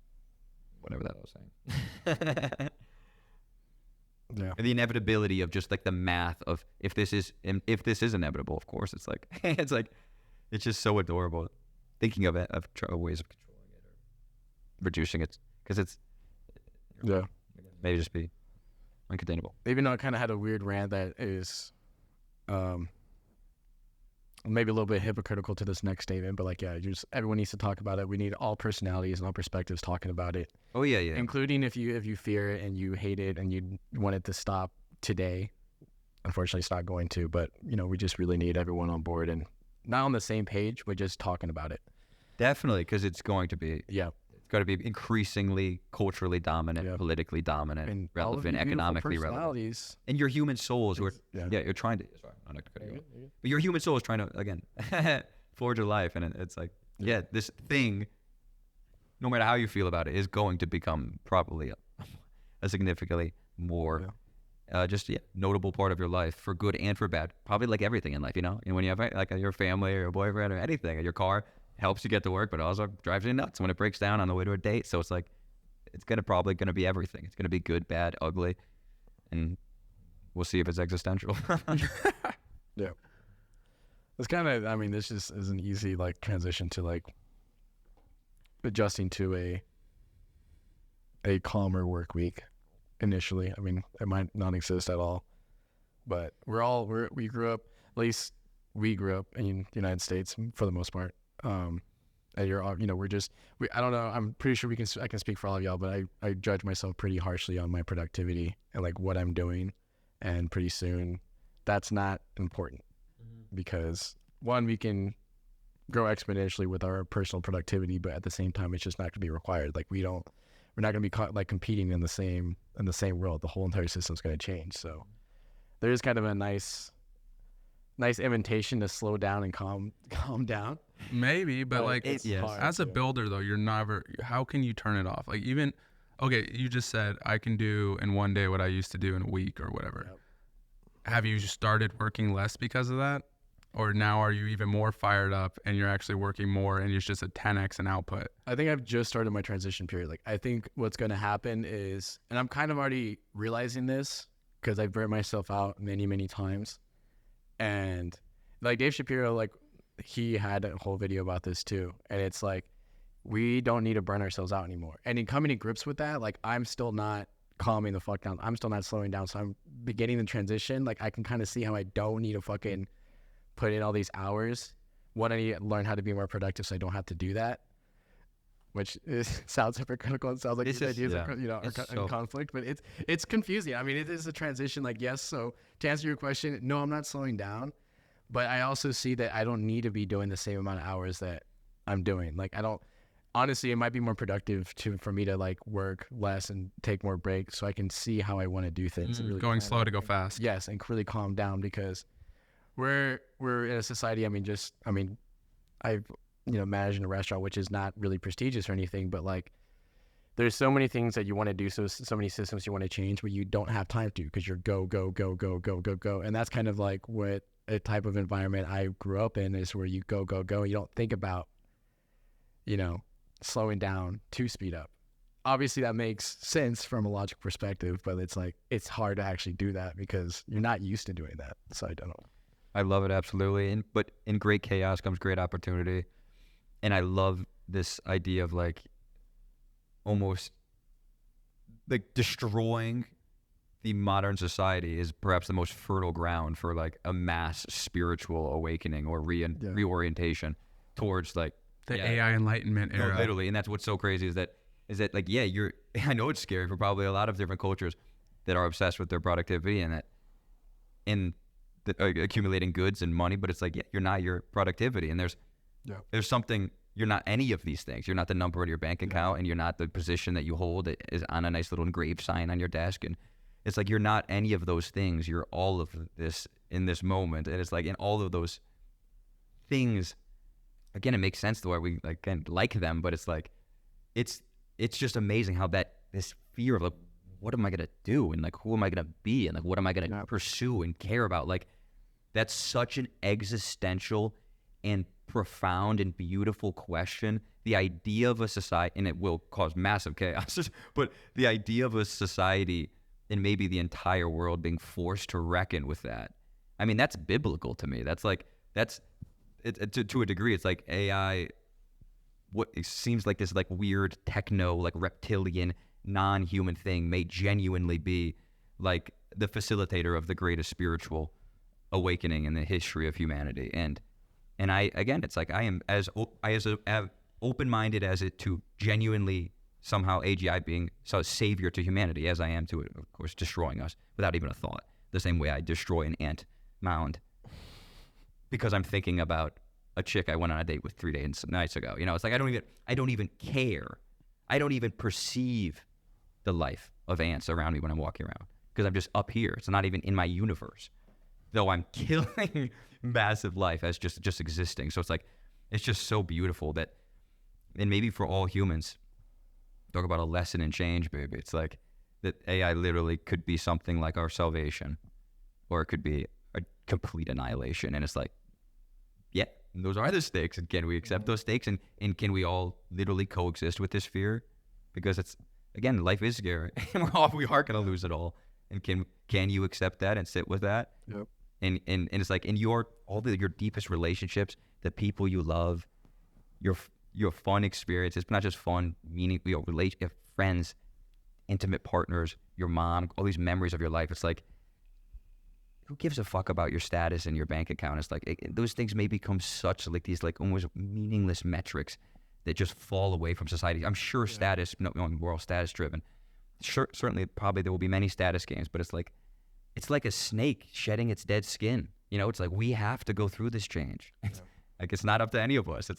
whatever that I was saying. Yeah. The inevitability of just like the math of if this is inevitable, of course, it's like it's just so adorable thinking of it, of ways of controlling it or reducing it, because it's maybe just be uncontainable. Even though I kind of had a weird rant that is maybe a little bit hypocritical to this next statement, but like, yeah, just everyone needs to talk about it. We need all personalities and all perspectives talking about it. Oh yeah, including if you fear it and you hate it and you want it to stop today. Unfortunately, it's not going to, but we just really need everyone on board and not on the same page, but just talking about it. Definitely, because it's going to be it's going to be increasingly culturally dominant, politically dominant, and relevant, economically relevant. And your human souls you're trying to. Sorry, I'm not cutting you off. But your human soul is trying to again forge a life, and it's like this thing, no matter how you feel about it, is going to become probably a significantly more notable part of your life, for good and for bad. Probably like everything in life, and when you have like your family or your boyfriend or anything, or your car helps you get to work, but also drives you nuts when it breaks down on the way to a date. So it's like, it's probably going to be everything. It's going to be good, bad, ugly, and we'll see if it's existential. Yeah. It's kind of, this just is an easy like transition to like adjusting to a calmer work week initially. It might not exist at all, but we grew up, at least we grew up in the United States for the most part. And I don't know, I'm pretty sure I can speak for all of y'all, but I judge myself pretty harshly on my productivity and like what I'm doing. And pretty soon that's not important, because one, we can grow exponentially with our personal productivity, but at the same time, it's just not going to be required. Like we're not going to be competing in the same world. The whole entire system's going to change. So there is kind of a nice invitation to slow down and calm down. Maybe, but like as a too. builder though, you're never. How can you turn it off? Like even, okay, you just said I can do in one day what I used to do in a week or whatever. Yep. Have you started working less because of that, or now are you even more fired up and you're actually working more and it's just a 10x in output? I think I've just started my transition period. Like I think what's going to happen is, and I'm kind of already realizing this because I've burnt myself out many, many times. And like Dave Shapiro, like he had a whole video about this too. And it's like, we don't need to burn ourselves out anymore. And in coming to grips with that, like I'm still not calming the fuck down. I'm still not slowing down. So I'm beginning the transition. Like I can kind of see how I don't need to fucking put in all these hours. One, I need to learn how to be more productive so I don't have to do that, which sounds hypocritical. It sounds like these ideas are in conflict, but it's confusing. It is a transition. Like, yes. So to answer your question, no, I'm not slowing down, but I also see that I don't need to be doing the same amount of hours that I'm doing. Like honestly, it might be more productive for me to like work less and take more breaks so I can see how I want to do things. And really going slow to go fast. Yes, and really calm down, because we're in a society. I've managed in a restaurant, which is not really prestigious or anything, but like there's so many things that you want to do, so many systems you want to change, but you don't have time to, because you're go, and that's kind of like what a type of environment I grew up in, is where you go. You don't think about slowing down to speed up. Obviously that makes sense from a logic perspective, but it's like it's hard to actually do that because you're not used to doing that. So I don't know. I love it, absolutely. But in great chaos comes great opportunity. And I love this idea of like almost like destroying the modern society is perhaps the most fertile ground for like a mass spiritual awakening or reorientation towards like the AI enlightenment era. No, literally. And that's what's so crazy is that I know it's scary for probably a lot of different cultures that are obsessed with their productivity and accumulating goods and money, but it's like, you're not your productivity. And there's something, you're not any of these things. You're not the number in your bank account, and you're not the position that you hold that is on a nice little engraved sign on your desk. And it's like, you're not any of those things. You're all of this in this moment. And it's like, in all of those things, again, it makes sense to why we like them, but it's like, it's just amazing how this fear of like, what am I gonna do, and like who am I gonna be, and like what am I gonna pursue and care about? Like that's such an existential and profound and beautiful question. The idea of a society, and it will cause massive chaos, but the idea of a society and maybe the entire world being forced to reckon with that. I mean, that's biblical to me. That's like, to a degree, it's like AI, what it seems like this like weird techno, like reptilian, non-human thing may genuinely be like the facilitator of the greatest spiritual awakening in the history of humanity. And I, again, it's like I am as open-minded as it to genuinely somehow AGI being a savior to humanity as I am to it, of course, destroying us without even a thought. The same way I destroy an ant mound because I'm thinking about a chick I went on a date with 3 nights ago. You know, it's like I don't even care. I don't even perceive the life of ants around me when I'm walking around because I'm just up here. It's not even in my universe, though I'm killing massive life as just existing. So it's like, it's just so beautiful that, and maybe for all humans, talk about a lesson in change, baby. It's like that AI literally could be something like our salvation, or it could be a complete annihilation. And it's like, yeah, those are the stakes. And can we accept those stakes? And can we all literally coexist with this fear? Because it's, again, life is scary. we are going to lose it all. And can you accept that and sit with that? Yep. And it's like in your deepest relationships, the people you love, your fun experiences, not just fun, meaning, friends, intimate partners, your mom, all these memories of your life. It's like, who gives a fuck about your status and your bank account? It's like those things may become such like these like almost meaningless metrics that just fall away from society. I'm sure status, we're all status driven. Certainly, probably there will be many status games, but it's like a snake shedding its dead skin. You know, it's like we have to go through this change. Like it's not up to any of us.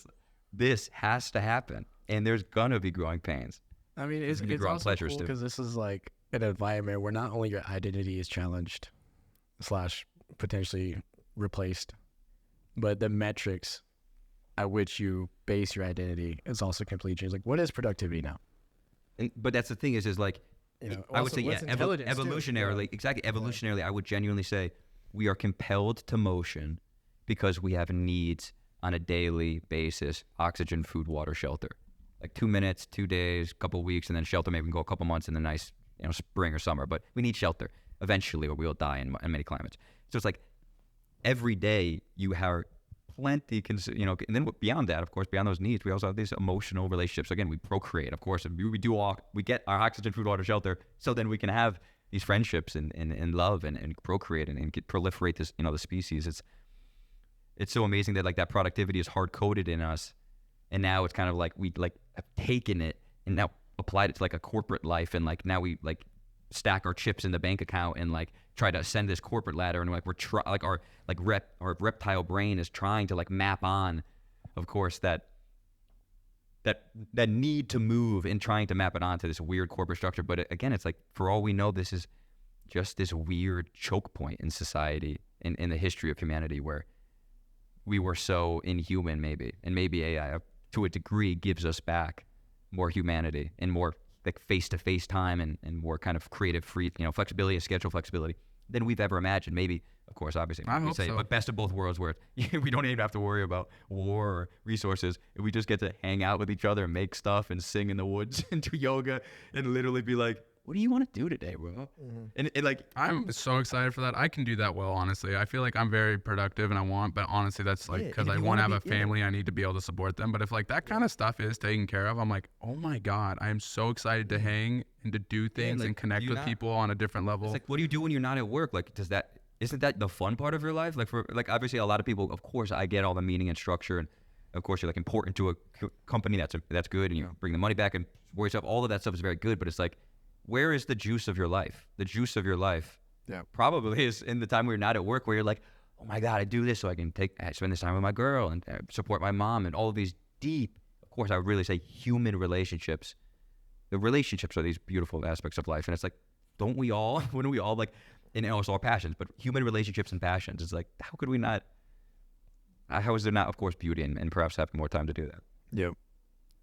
This has to happen, and there's gonna be growing pains. I mean, it's also cool because this is like an environment where not only your identity is challenged / potentially replaced, but the metrics at which you base your identity is also completely changed. Like, what is productivity now? But that's the thing is like, I would say, evolutionarily, exactly, evolutionarily, I would genuinely say we are compelled to motion because we have needs on a daily basis: oxygen, food, water, shelter. Like 2 minutes, 2 days, couple weeks, and then shelter. Maybe we can go a couple months in the nice, spring or summer. But we need shelter eventually, or we'll die in many climates. So it's like every day you have plenty, and then beyond that, of course, beyond those needs, we also have these emotional relationships. So again, we procreate, of course, and we get our oxygen, food, water, shelter, so then we can have these friendships and love and procreate and proliferate this, the species. It's so amazing that like that productivity is hard coded in us, and now it's kind of like we like have taken it and now applied it to like a corporate life, and like now we like stack our chips in the bank account and like try to ascend this corporate ladder, and like our reptile brain is trying to like map on, of course, that need to move and trying to map it onto this weird corporate structure. But again, it's like for all we know, this is just this weird choke point in society in the history of humanity where we were so inhuman, maybe, and maybe AI to a degree gives us back more humanity and more like face-to-face time and more kind of creative free, flexibility and schedule flexibility than we've ever imagined. Maybe, of course, obviously, I hope so. But best of both worlds where we don't even have to worry about war or resources. We just get to hang out with each other and make stuff and sing in the woods and do yoga and literally be like, what do you want to do today, bro? Mm-hmm. And like, I'm so excited for that. I can do that well, honestly. I feel like I'm very productive and but honestly, that's like because I want to have a family. I need to be able to support them. But if like that kind of stuff is taken care of, I'm like, oh my God, I am so excited to hang and to do things like, and connect with people on a different level. It's like, what do you do when you're not at work? Like, isn't that the fun part of your life? Like obviously a lot of people, of course, I get all the meaning and structure, and of course you're like important to a company that's good, and you bring the money back and worry stuff. All of that stuff is very good, but it's like, where is the juice of your life? The juice of your life probably is in the time where you're not at work, where you're like, oh my God, I do this so I can spend this time with my girl and support my mom, and all of these deep, of course, I would really say human relationships. The relationships are these beautiful aspects of life. And it's like, wouldn't we all like, and also our passions, but human relationships and passions, it's like, how could we not, how is there not, of course, beauty and perhaps having more time to do that? Yep.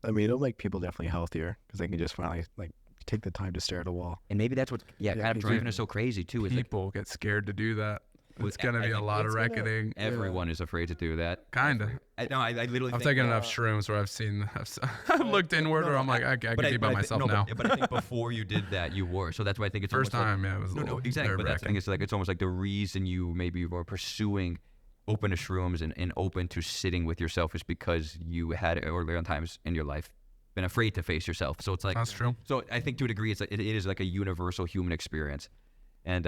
I mean, it'll make people definitely healthier because they can just finally like take the time to stare at a wall. And maybe that's what kind of driving us so crazy too. Is like People get scared to do that. It's gonna be a lot of reckoning. everyone is afraid to do that. Kinda. I literally. I've think, taken enough shrooms where I've looked inward, where I'm like, I can be by myself now. But I think before you did that, you were. So that's why I think it's First almost time, like, yeah, it was a little exactly. But that's the thing. nerve-wracking. It's almost like the reason you maybe were pursuing open to shrooms and open to sitting with yourself is because you had earlier on times in your life been afraid to face yourself. So it's like That's true. So I think to a degree, it is like a universal human experience, and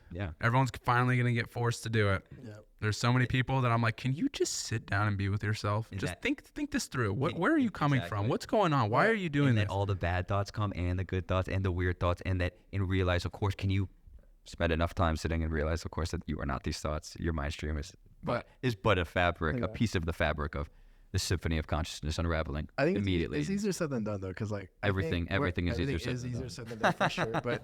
yeah. Everyone's finally gonna get forced to do it. Yep. There's so many people that I'm like, can you just sit down and be with yourself? Just think this through. Where are you coming from? What's going on? Why are you doing and this? then all the bad thoughts come and the good thoughts and the weird thoughts and realize, of course, can you spend enough time sitting and realize, of course, that you are not these thoughts. Your mind stream is but a fabric, a piece of the fabric of the symphony of consciousness unraveling. I think immediately. it's easier said than done though, because like Everything is easier said than done. for sure. But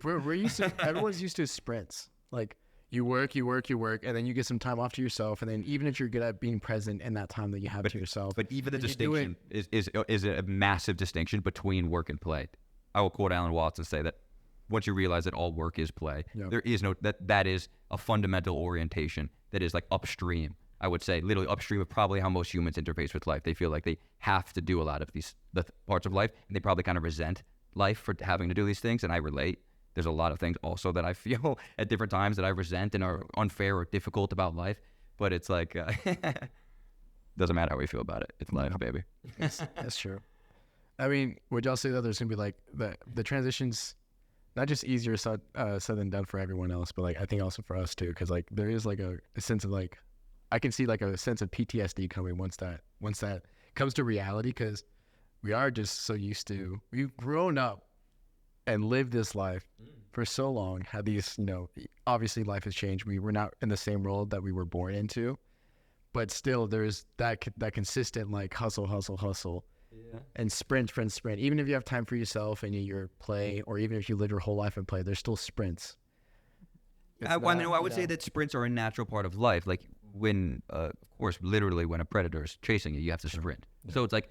we're used to everyone's used to sprints. Like you work, and then you get some time off to yourself, and then even if you're good at being present in that time that you have to yourself. But even the then you do it- distinction is a massive distinction between work and play. I will quote Alan Watts and say that once you realize that all work is play, there is no that is a fundamental orientation that is like upstream. I would say literally upstream of probably how most humans interface with life. They feel like they have to do a lot of these parts of life, and they probably kind of resent life for having to do these things. And I relate. There's a lot of things also that I feel at different times that I resent and are unfair or difficult about life. But it's like, doesn't matter how we feel about it. It's life, baby. That's true. I mean, would y'all say that there's gonna be like the transitions, not just easier said than done for everyone else, but like I think also for us too, because like there is like a sense of like I can see like a sense of PTSD coming once that comes to reality, because we are just so used to, we've grown up and lived this life for so long, had these, obviously life has changed. We're not in the same world that we were born into, but still there's that consistent like hustle, and sprint. Even if you have time for yourself and your play, or even if you live your whole life in play, there's still sprints. I would say that sprints are a natural part of life. Like when, of course, literally when a predator is chasing you, you have to sprint. Yeah. So it's like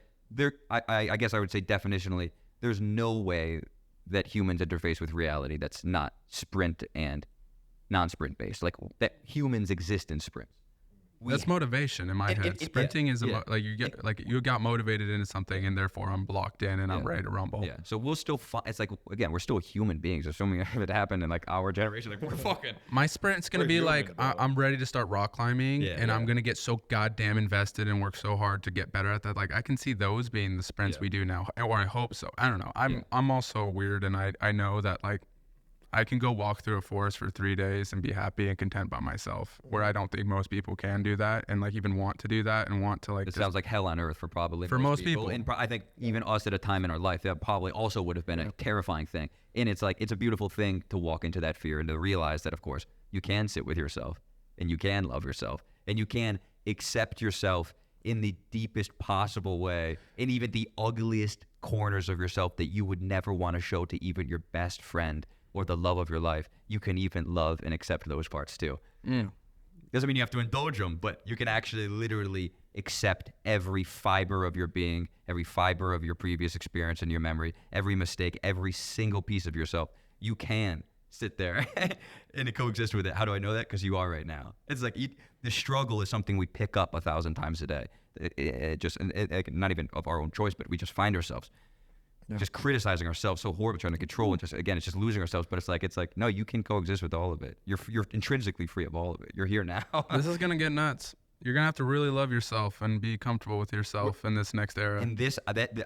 I guess I would say definitionally, there's no way that humans interface with reality that's not sprint and non-sprint based. Like that humans exist in sprints. That's motivation in my head. Sprinting is like you got motivated into something, and therefore I'm blocked in and I'm ready to rumble. Yeah. So we'll still it's like, again, we're still human beings. Assuming it happened in like our generation, like we're fucking. My sprint's gonna be like I'm ready to start rock climbing, and I'm gonna get so goddamn invested and work so hard to get better at that. Like I can see those being the sprints we do now, or I hope so. I don't know. I'm also weird, and I know that like I can go walk through a forest for 3 days and be happy and content by myself, where I don't think most people can do that, and like even want to do that and want to like. It sounds like hell on earth for most people. And I think even us at a time in our life, that probably also would have been a terrifying thing. And it's like, it's a beautiful thing to walk into that fear and to realize that, of course, you can sit with yourself and you can love yourself and you can accept yourself in the deepest possible way, in even the ugliest corners of yourself that you would never want to show to even your best friend or the love of your life. You can even love and accept those parts too. Doesn't mean you have to indulge them, but you can actually literally accept every fiber of your being, every fiber of your previous experience and your memory, every mistake, every single piece of yourself. You can sit there and coexist with it. How do I know that? Because you are right now. It's like the struggle is something we pick up 1,000 times a day. Not even of our own choice, but we just find ourselves just criticizing ourselves so horribly, trying to control and it's just losing ourselves. But it's like no, you can coexist with all of it. You're intrinsically free of all of it. You're here now. This is gonna get nuts. You're gonna have to really love yourself and be comfortable with yourself in this next era. And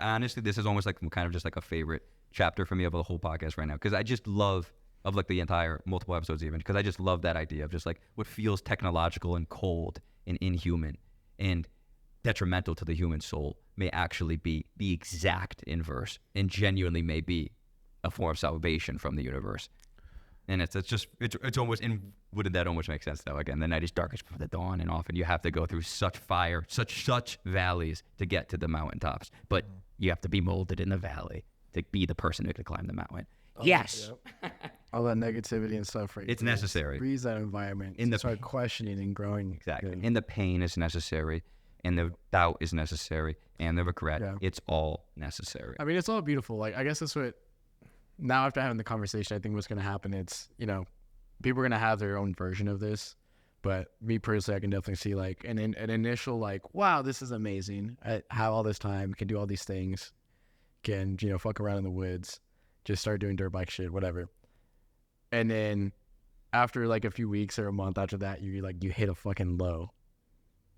honestly, this is almost like kind of just like a favorite chapter for me of the whole podcast right now, because I just love of like the entire multiple episodes even, because I just love that idea of just like what feels technological and cold and inhuman and detrimental to the human soul may actually be the exact inverse and genuinely may be a form of salvation from the universe. And it's almost, and wouldn't that almost make sense though? Again, the night is darkest before the dawn, and often you have to go through such fire, such valleys to get to the mountaintops, but you have to be molded in the valley to be the person who can climb the mountain. Yes. All that negativity and stuff, right? It's necessary. Breathe that environment. And start questioning and growing. Exactly. And the pain is necessary. and the doubt is necessary, and the regret. Yeah. It's all necessary. I mean, it's all beautiful. Like, I guess that's what, now after having the conversation, I think what's going to happen, it's, people are going to have their own version of this. But me personally, I can definitely see like an initial like, wow, this is amazing. I have all this time, can do all these things, can, fuck around in the woods, just start doing dirt bike shit, whatever. And then after like a few weeks or a month after that, you hit a fucking low.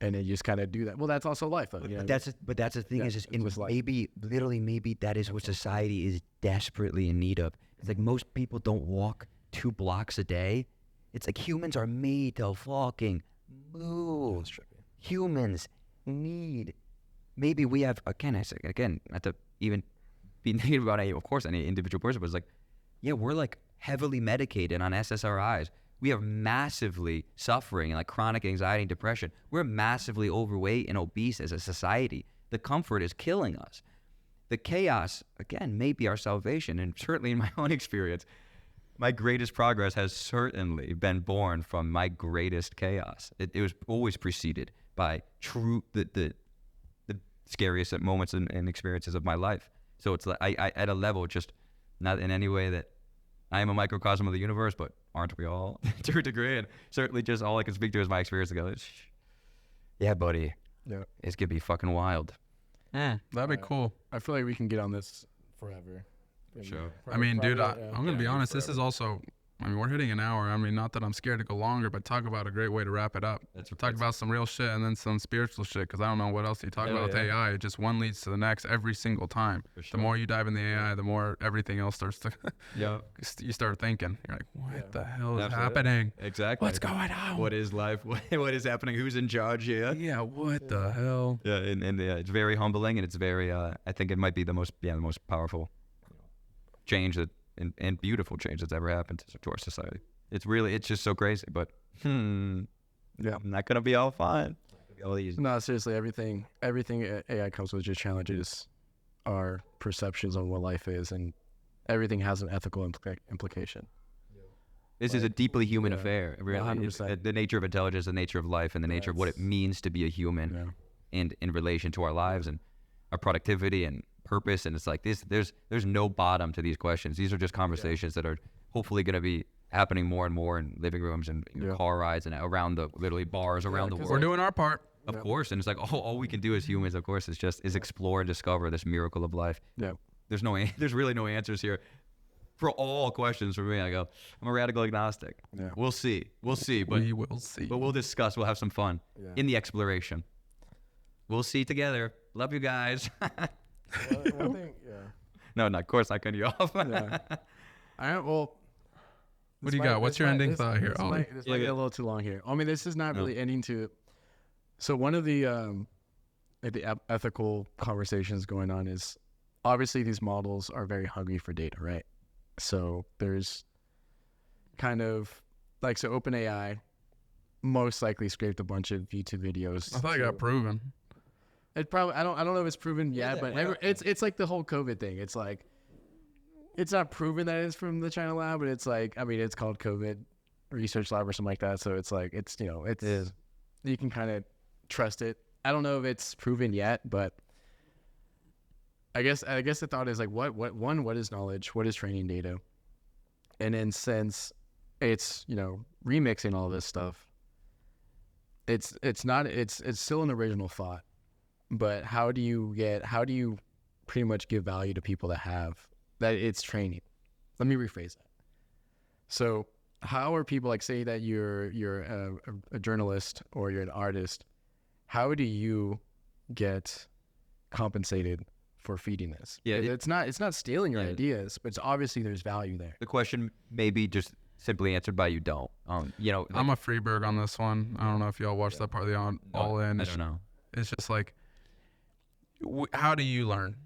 And then you just kind of do that. Well, that's also life, though. But that's the thing, Yeah, is just it's just life. maybe that is what society is desperately in need of. It's like most people don't walk 2 blocks a day. It's like humans are made to fucking move. Humans need. Maybe we have again, not to even be negative about any individual person, but it's like, yeah, we're like heavily medicated on SSRIs. We are massively suffering like chronic anxiety and depression. We're massively overweight and obese as a society. The comfort is killing us. The chaos, again, may be our salvation. And certainly in my own experience, my greatest progress has certainly been born from my greatest chaos. It was always preceded by the scariest moments and experiences of my life. So it's like I at a level, just not in any way that I am a microcosm of the universe, but aren't we all to a degree? And certainly just all I can speak to is my experience to go, yeah, buddy. Yeah. It's going to be fucking wild. That'd be cool. I feel like we can get on this forever. Sure. I mean, dude, Probably, I'm going to be honest. This is also, we're hitting an hour. I mean, not that I'm scared to go longer, but talk about a great way to wrap it up. Talk about some real shit and then some spiritual shit, because I don't know what else you talk about with AI. It just one leads to the next every single time. The more you dive in the AI, the more everything else starts to, you start thinking. You're like, what the hell is happening? Exactly. What's going on? What is life? What is happening? Who's in charge here? Yeah, what the hell? Yeah, and it's very humbling, and it's very. I think it might be the most powerful change and beautiful change that's ever happened to our society. It's just so crazy, but not gonna be all fun. All easy. No, seriously, everything AI comes with just challenges our perceptions on what life is, and everything has an ethical implication. This is a deeply human affair. Really, 100%. the nature of intelligence, the nature of life, and the nature of what it means to be a human, and in relation to our lives and our productivity and purpose. And it's like this. There's no bottom to these questions. These are just conversations that are hopefully going to be happening more and more in living rooms and car rides and around the literally bars around the world. We're doing our part. Of course, and it's like all we can do as humans, of course, is explore and discover this miracle of life. Yeah. There's really no answers here for all questions. For me, I go, I'm a radical agnostic. Yeah. We'll see, but We will see. But we'll discuss. We'll have some fun in the exploration. We'll see together. Love you guys. One thing, No, of course I cut you off. yeah. Well. What do you got? What's your ending thought here, This Ollie? might get a little too long here. I mean, this is not really ending to. So one of the ethical conversations going on is obviously these models are very hungry for data, right? So there's kind of like, so OpenAI most likely scraped a bunch of YouTube videos. I thought it got proven. It probably, I don't know if it's proven yet, but it's like the whole COVID thing. It's like, it's not proven that it's from the China lab, but it's like, I mean, it's called COVID Research Lab or something like that. So it's like, it's, you know, you can kind of trust it. I don't know if it's proven yet, but I guess the thought is like, what is knowledge? What is training data? And then since it's, you know, remixing all this stuff, it's still an original thought, but how do you pretty much give value to people that it's training? Let me rephrase that. So how are people, like, say that you're a journalist or you're an artist, how do you get compensated for feeding this? Yeah, it's not stealing your ideas, but it's obviously there's value there. The question may be just simply answered by you don't. You know, I'm a Freeberg on this one. I don't know if y'all watched that part of the All In. I don't know. It's just like, how do you learn?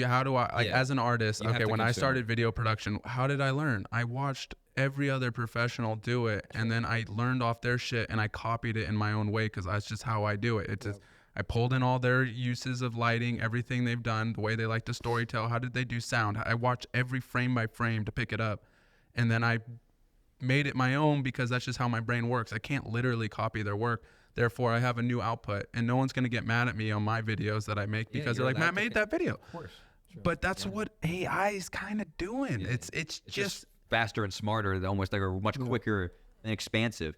How do I, as an artist, You have okay, to when I consume. started video production, how did I learn? I watched every other professional do it, and then I learned off their shit, and I copied it in my own way, because that's just how I do it. It's just, I pulled in all their uses of lighting, everything they've done, the way they like to storytell, how did they do sound? I watched every frame by frame to pick it up, and then I made it my own, because that's just how my brain works. I can't literally copy their work. Therefore, I have a new output, and no one's gonna get mad at me on my videos that I make because they're like, Matt made that video. Of course. But that's what AI is kind of doing. It's just faster and smarter, almost like much quicker and expansive.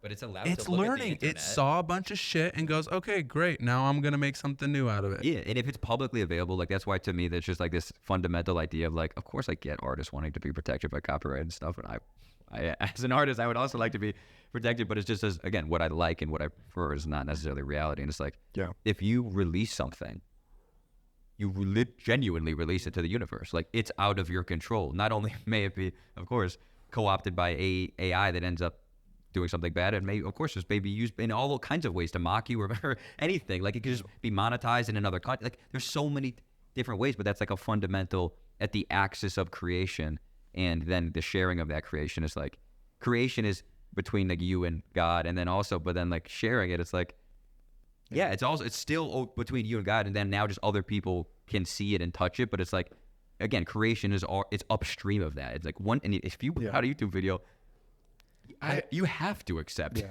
But it's allowed it's to look learning. At the It internet. saw a bunch of shit and goes, okay, great. Now I'm gonna make something new out of it. Yeah, and if it's publicly available, like that's why to me that's just like this fundamental idea of like, of course I get artists wanting to be protected by copyright and stuff, and I as an artist I would also like to be protected, but it's just as again what I like and what I prefer is not necessarily reality. And it's like, if you release something, you genuinely release it to the universe. Like it's out of your control. Not only may it be, of course, co-opted by AI that ends up doing something bad, and maybe, of course, just maybe used in all kinds of ways to mock you or anything. Like it could just be monetized in another country. Like there's so many different ways, but that's like a fundamental at the axis of creation, and then the sharing of that creation is like creation is between like you and God, and then also, but then like sharing it, it's like it's still between you and God, and then now just other people can see it and touch it, but it's like again, creation is it's upstream of that. It's like and if you put out a YouTube video. You have to accept.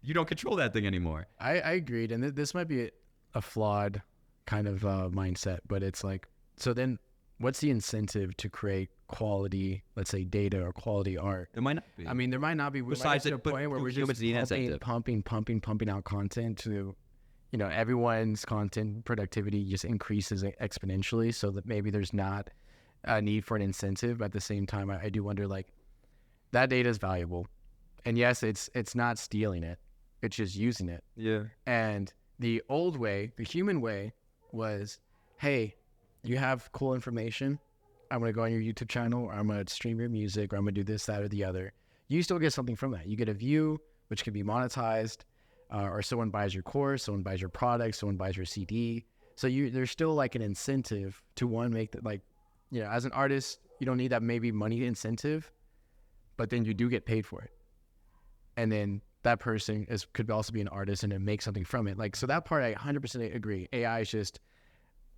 You don't control that thing anymore. I agreed, and this might be a flawed kind of mindset, but it's like, so then what's the incentive to create quality, let's say data or quality art? There might not be. I mean, there might not be. We might get to a point where we're just pumping out content to, everyone's content productivity just increases exponentially, so that maybe there's not a need for an incentive. But at the same time, I do wonder, like, that data is valuable. And yes, it's not stealing it. It's just using it. Yeah. And the old way, the human way, was, hey, you have cool information. I'm going to go on your YouTube channel, or I'm going to stream your music, or I'm going to do this, that, or the other. You still get something from that. You get a view, which can be monetized, or someone buys your course, someone buys your product, someone buys your CD. So there's still like an incentive to make that, like, as an artist, you don't need that maybe money incentive, but then you do get paid for it. And then that person could also be an artist and then make something from it. Like, so that part I 100% agree. AI is just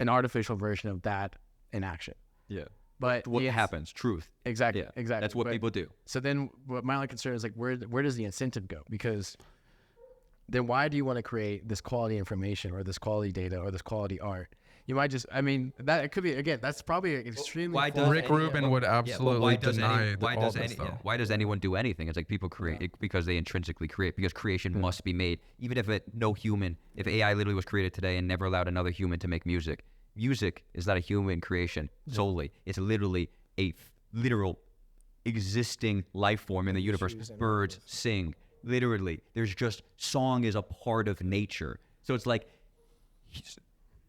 an artificial version of that in action. Yeah. But what happens? Truth. Exactly. Yeah. Exactly. That's what people do. So then what my only concern is, like, where does the incentive go? Because then why do you want to create this quality information or this quality data or this quality art? You might just, I mean, that it could be, again, that's probably extremely. Rick Rubin would absolutely deny all this stuff. Why does anyone do anything? It's like people create because they intrinsically create, because creation must be made. Even if if AI literally was created today and never allowed another human to make music is not a human creation solely. It's literally a literal existing life form in the universe. Birds sing. Literally, there's just song is a part of nature. So it's like,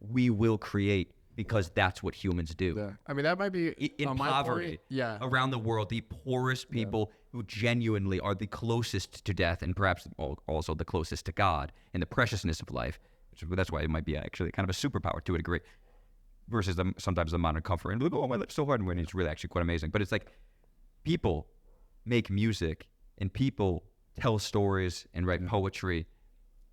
we will create because that's what humans do. Yeah. I mean, that might be in poverty. Around the world, the poorest people who genuinely are the closest to death, and perhaps also the closest to God and the preciousness of life. That's why it might be actually kind of a superpower to a degree, versus sometimes the modern comfort. And my life's so hard, when it's really actually quite amazing. But it's like people make music and people tell stories and write poetry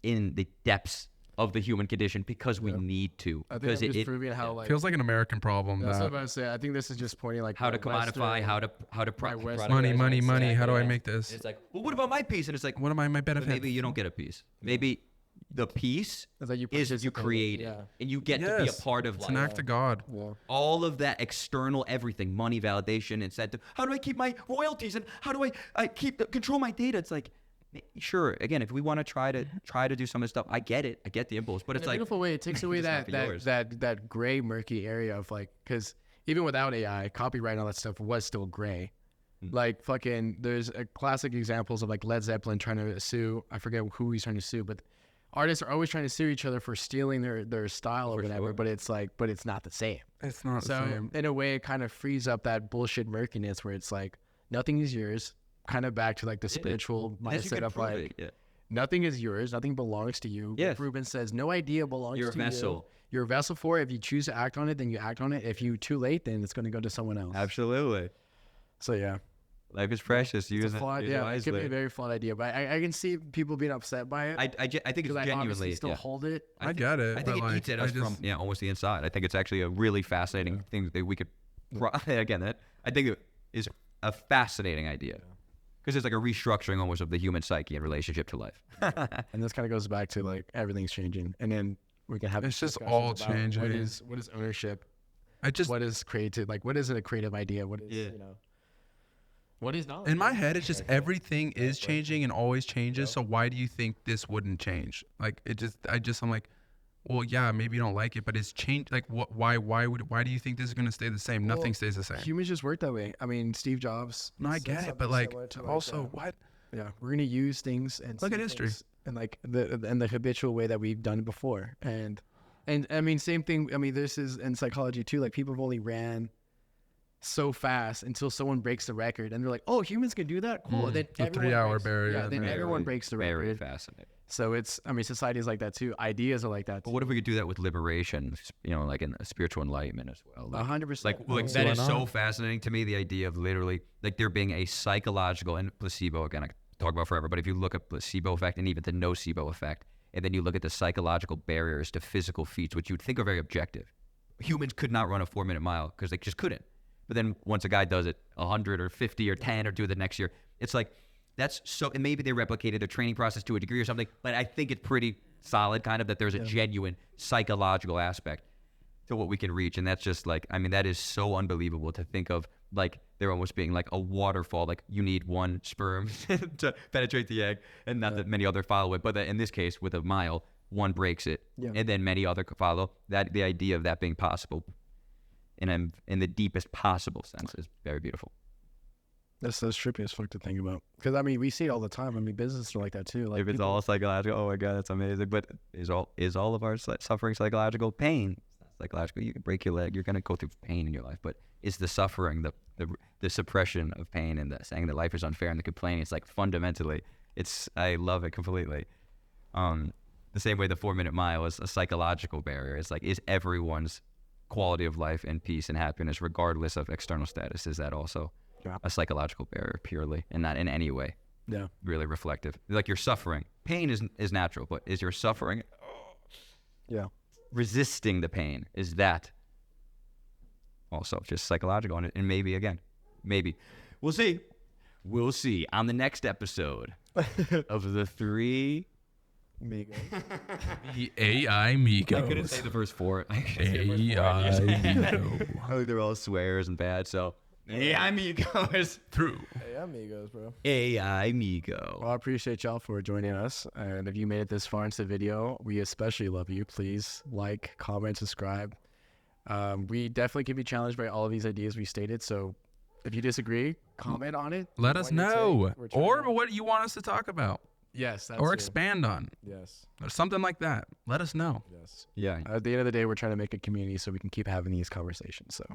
in the depths of the human condition because we need to. I think I'm just proving how, like, feels like an American problem. That's what I was about to say. I think this is just pointing, like, how to commodify, how to money. How do I make this? It's like, well, what about my piece? And it's like, what am I my benefit? Maybe you don't get a piece. Maybe the piece that you create it, and you get to be a part of life. It's an act of God. Yeah. All of that external everything, money, validation, incentive. How do I keep my royalties, and how do I control my data? It's like, sure, again, if we want to try to do some of this stuff, I get it. I get the impulse, but it's in a like, beautiful way, it takes away that gray, murky area of, like, because even without AI, copyright and all that stuff was still gray. Like, fucking, there's classic examples of, like, Led Zeppelin trying to sue, I forget who he's trying to sue, but artists are always trying to sue each other for stealing their style or whatever. But it's like, but it's not the same. It's not the same. In a way, it kind of frees up that bullshit murkiness where it's like, nothing is yours. Kind of back to, like, the spiritual mindset of, like, nothing is yours, nothing belongs to you. Yes. Rubin says no idea belongs You're to a vessel. you. You're a vessel for it. If you choose to act on it, then you act on it. If you too late, then it's going to go to someone else. Absolutely. So yeah, Life is precious. Use it flawed, it could be a very flawed idea, but I can see people being upset by it. I think it's because I genuinely obviously still hold it. I get it. I think but it eats like, at us from almost the inside. I think it's actually a really fascinating thing that we could. Again, I think it is a fascinating idea. Because it's like a restructuring almost of the human psyche in relationship to life. And this kind of goes back to like everything's changing, and then we can have It's just discussions all about changing. What is ownership? I just What is creative? Like, what is a creative idea? What is Yeah. you know? What is knowledge? in my head, it's just everything is changing and always changes. So why do you think this wouldn't change? Like I'm like, well, yeah, maybe you don't like it, but it's changed. Like, what? Why do you think this is gonna stay the same? Well, Nothing stays the same. Humans just work that way. I mean, Steve Jobs. No, I said get it, something but like, similar to, also, what? yeah, we're gonna use things and Look see at history. things and like the habitual way that we've done it before, and I mean, same thing. I mean, this is in psychology too. Like, people have only ran so fast until someone breaks the record, and they're like, "Oh, humans can do that? Cool." Then The everyone 3-hour breaks- barrier. Yeah, then Very- everyone breaks the Very record. fascinating. So it's, I mean, society is like that too. Ideas are like that. But what if we could do that with liberation? Like in spiritual enlightenment as well. Like, 100%. like that is so fascinating to me. The idea of literally like there being a psychological and placebo. Again, I could talk about forever. But if you look at placebo effect and even the nocebo effect, and then you look at the psychological barriers to physical feats, which you'd think are very objective. Humans could not run a 4-minute mile because they just couldn't. But then once a guy does it 100 or 50 or 10 or do it the next year, it's like that's so. And maybe they replicated their training process to a degree or something. But I think it's pretty solid, kind of, that there's a genuine psychological aspect to what we can reach. And that's just like, I mean, that is so unbelievable to think of, like there almost being like a waterfall. Like you need one sperm to penetrate the egg, and not that many other follow it. But that in this case, with a mile, one breaks it, and then many other follow. That the idea of that being possible, in the deepest possible sense, is very beautiful. That's trippy as fuck to think about. Because I mean, we see it all the time. I mean, businesses are like that too. Like, If it's people- all psychological, oh my god, that's amazing. But is all of our suffering psychological? Pain, it's not psychological. You can break your leg, you're gonna go through pain in your life. But is the suffering, the suppression of pain, and the saying that life is unfair, and the complaining? It's like fundamentally, I love it completely. The same way the 4-minute mile is a psychological barrier. It's like, is everyone's quality of life and peace and happiness, regardless of external status, is that also a psychological barrier purely, and not in any way really reflective? Like your suffering, pain is natural, but is your suffering resisting the pain, is that also just psychological? And maybe we'll see on the next episode of the 3 Migos. The Ai.Migos. I couldn't say the first 4. Ai.Migos. I think they're all swears and bad, so Ai.Migos. True. Hey, amigos, bro. Ai.Migo. Well, I appreciate y'all for joining us. And if you made it this far into the video, we especially love you. Please like, comment, subscribe. We definitely can be challenged by all of these ideas we stated. So if you disagree, comment on it. Let us What you know. take. We're trying Or to- what you want us to talk about. yes, that's Or it. expand on. Yes, Or something like that. Let us know. yes. Yeah, At the end of the day, we're trying to make a community so we can keep having these conversations. So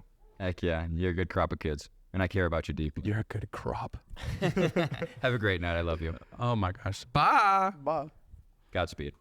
heck yeah. You're a good crop of kids, and I care about you deeply. You're a good crop. Have a great night. I love you. Oh my gosh. Bye. bye. Godspeed.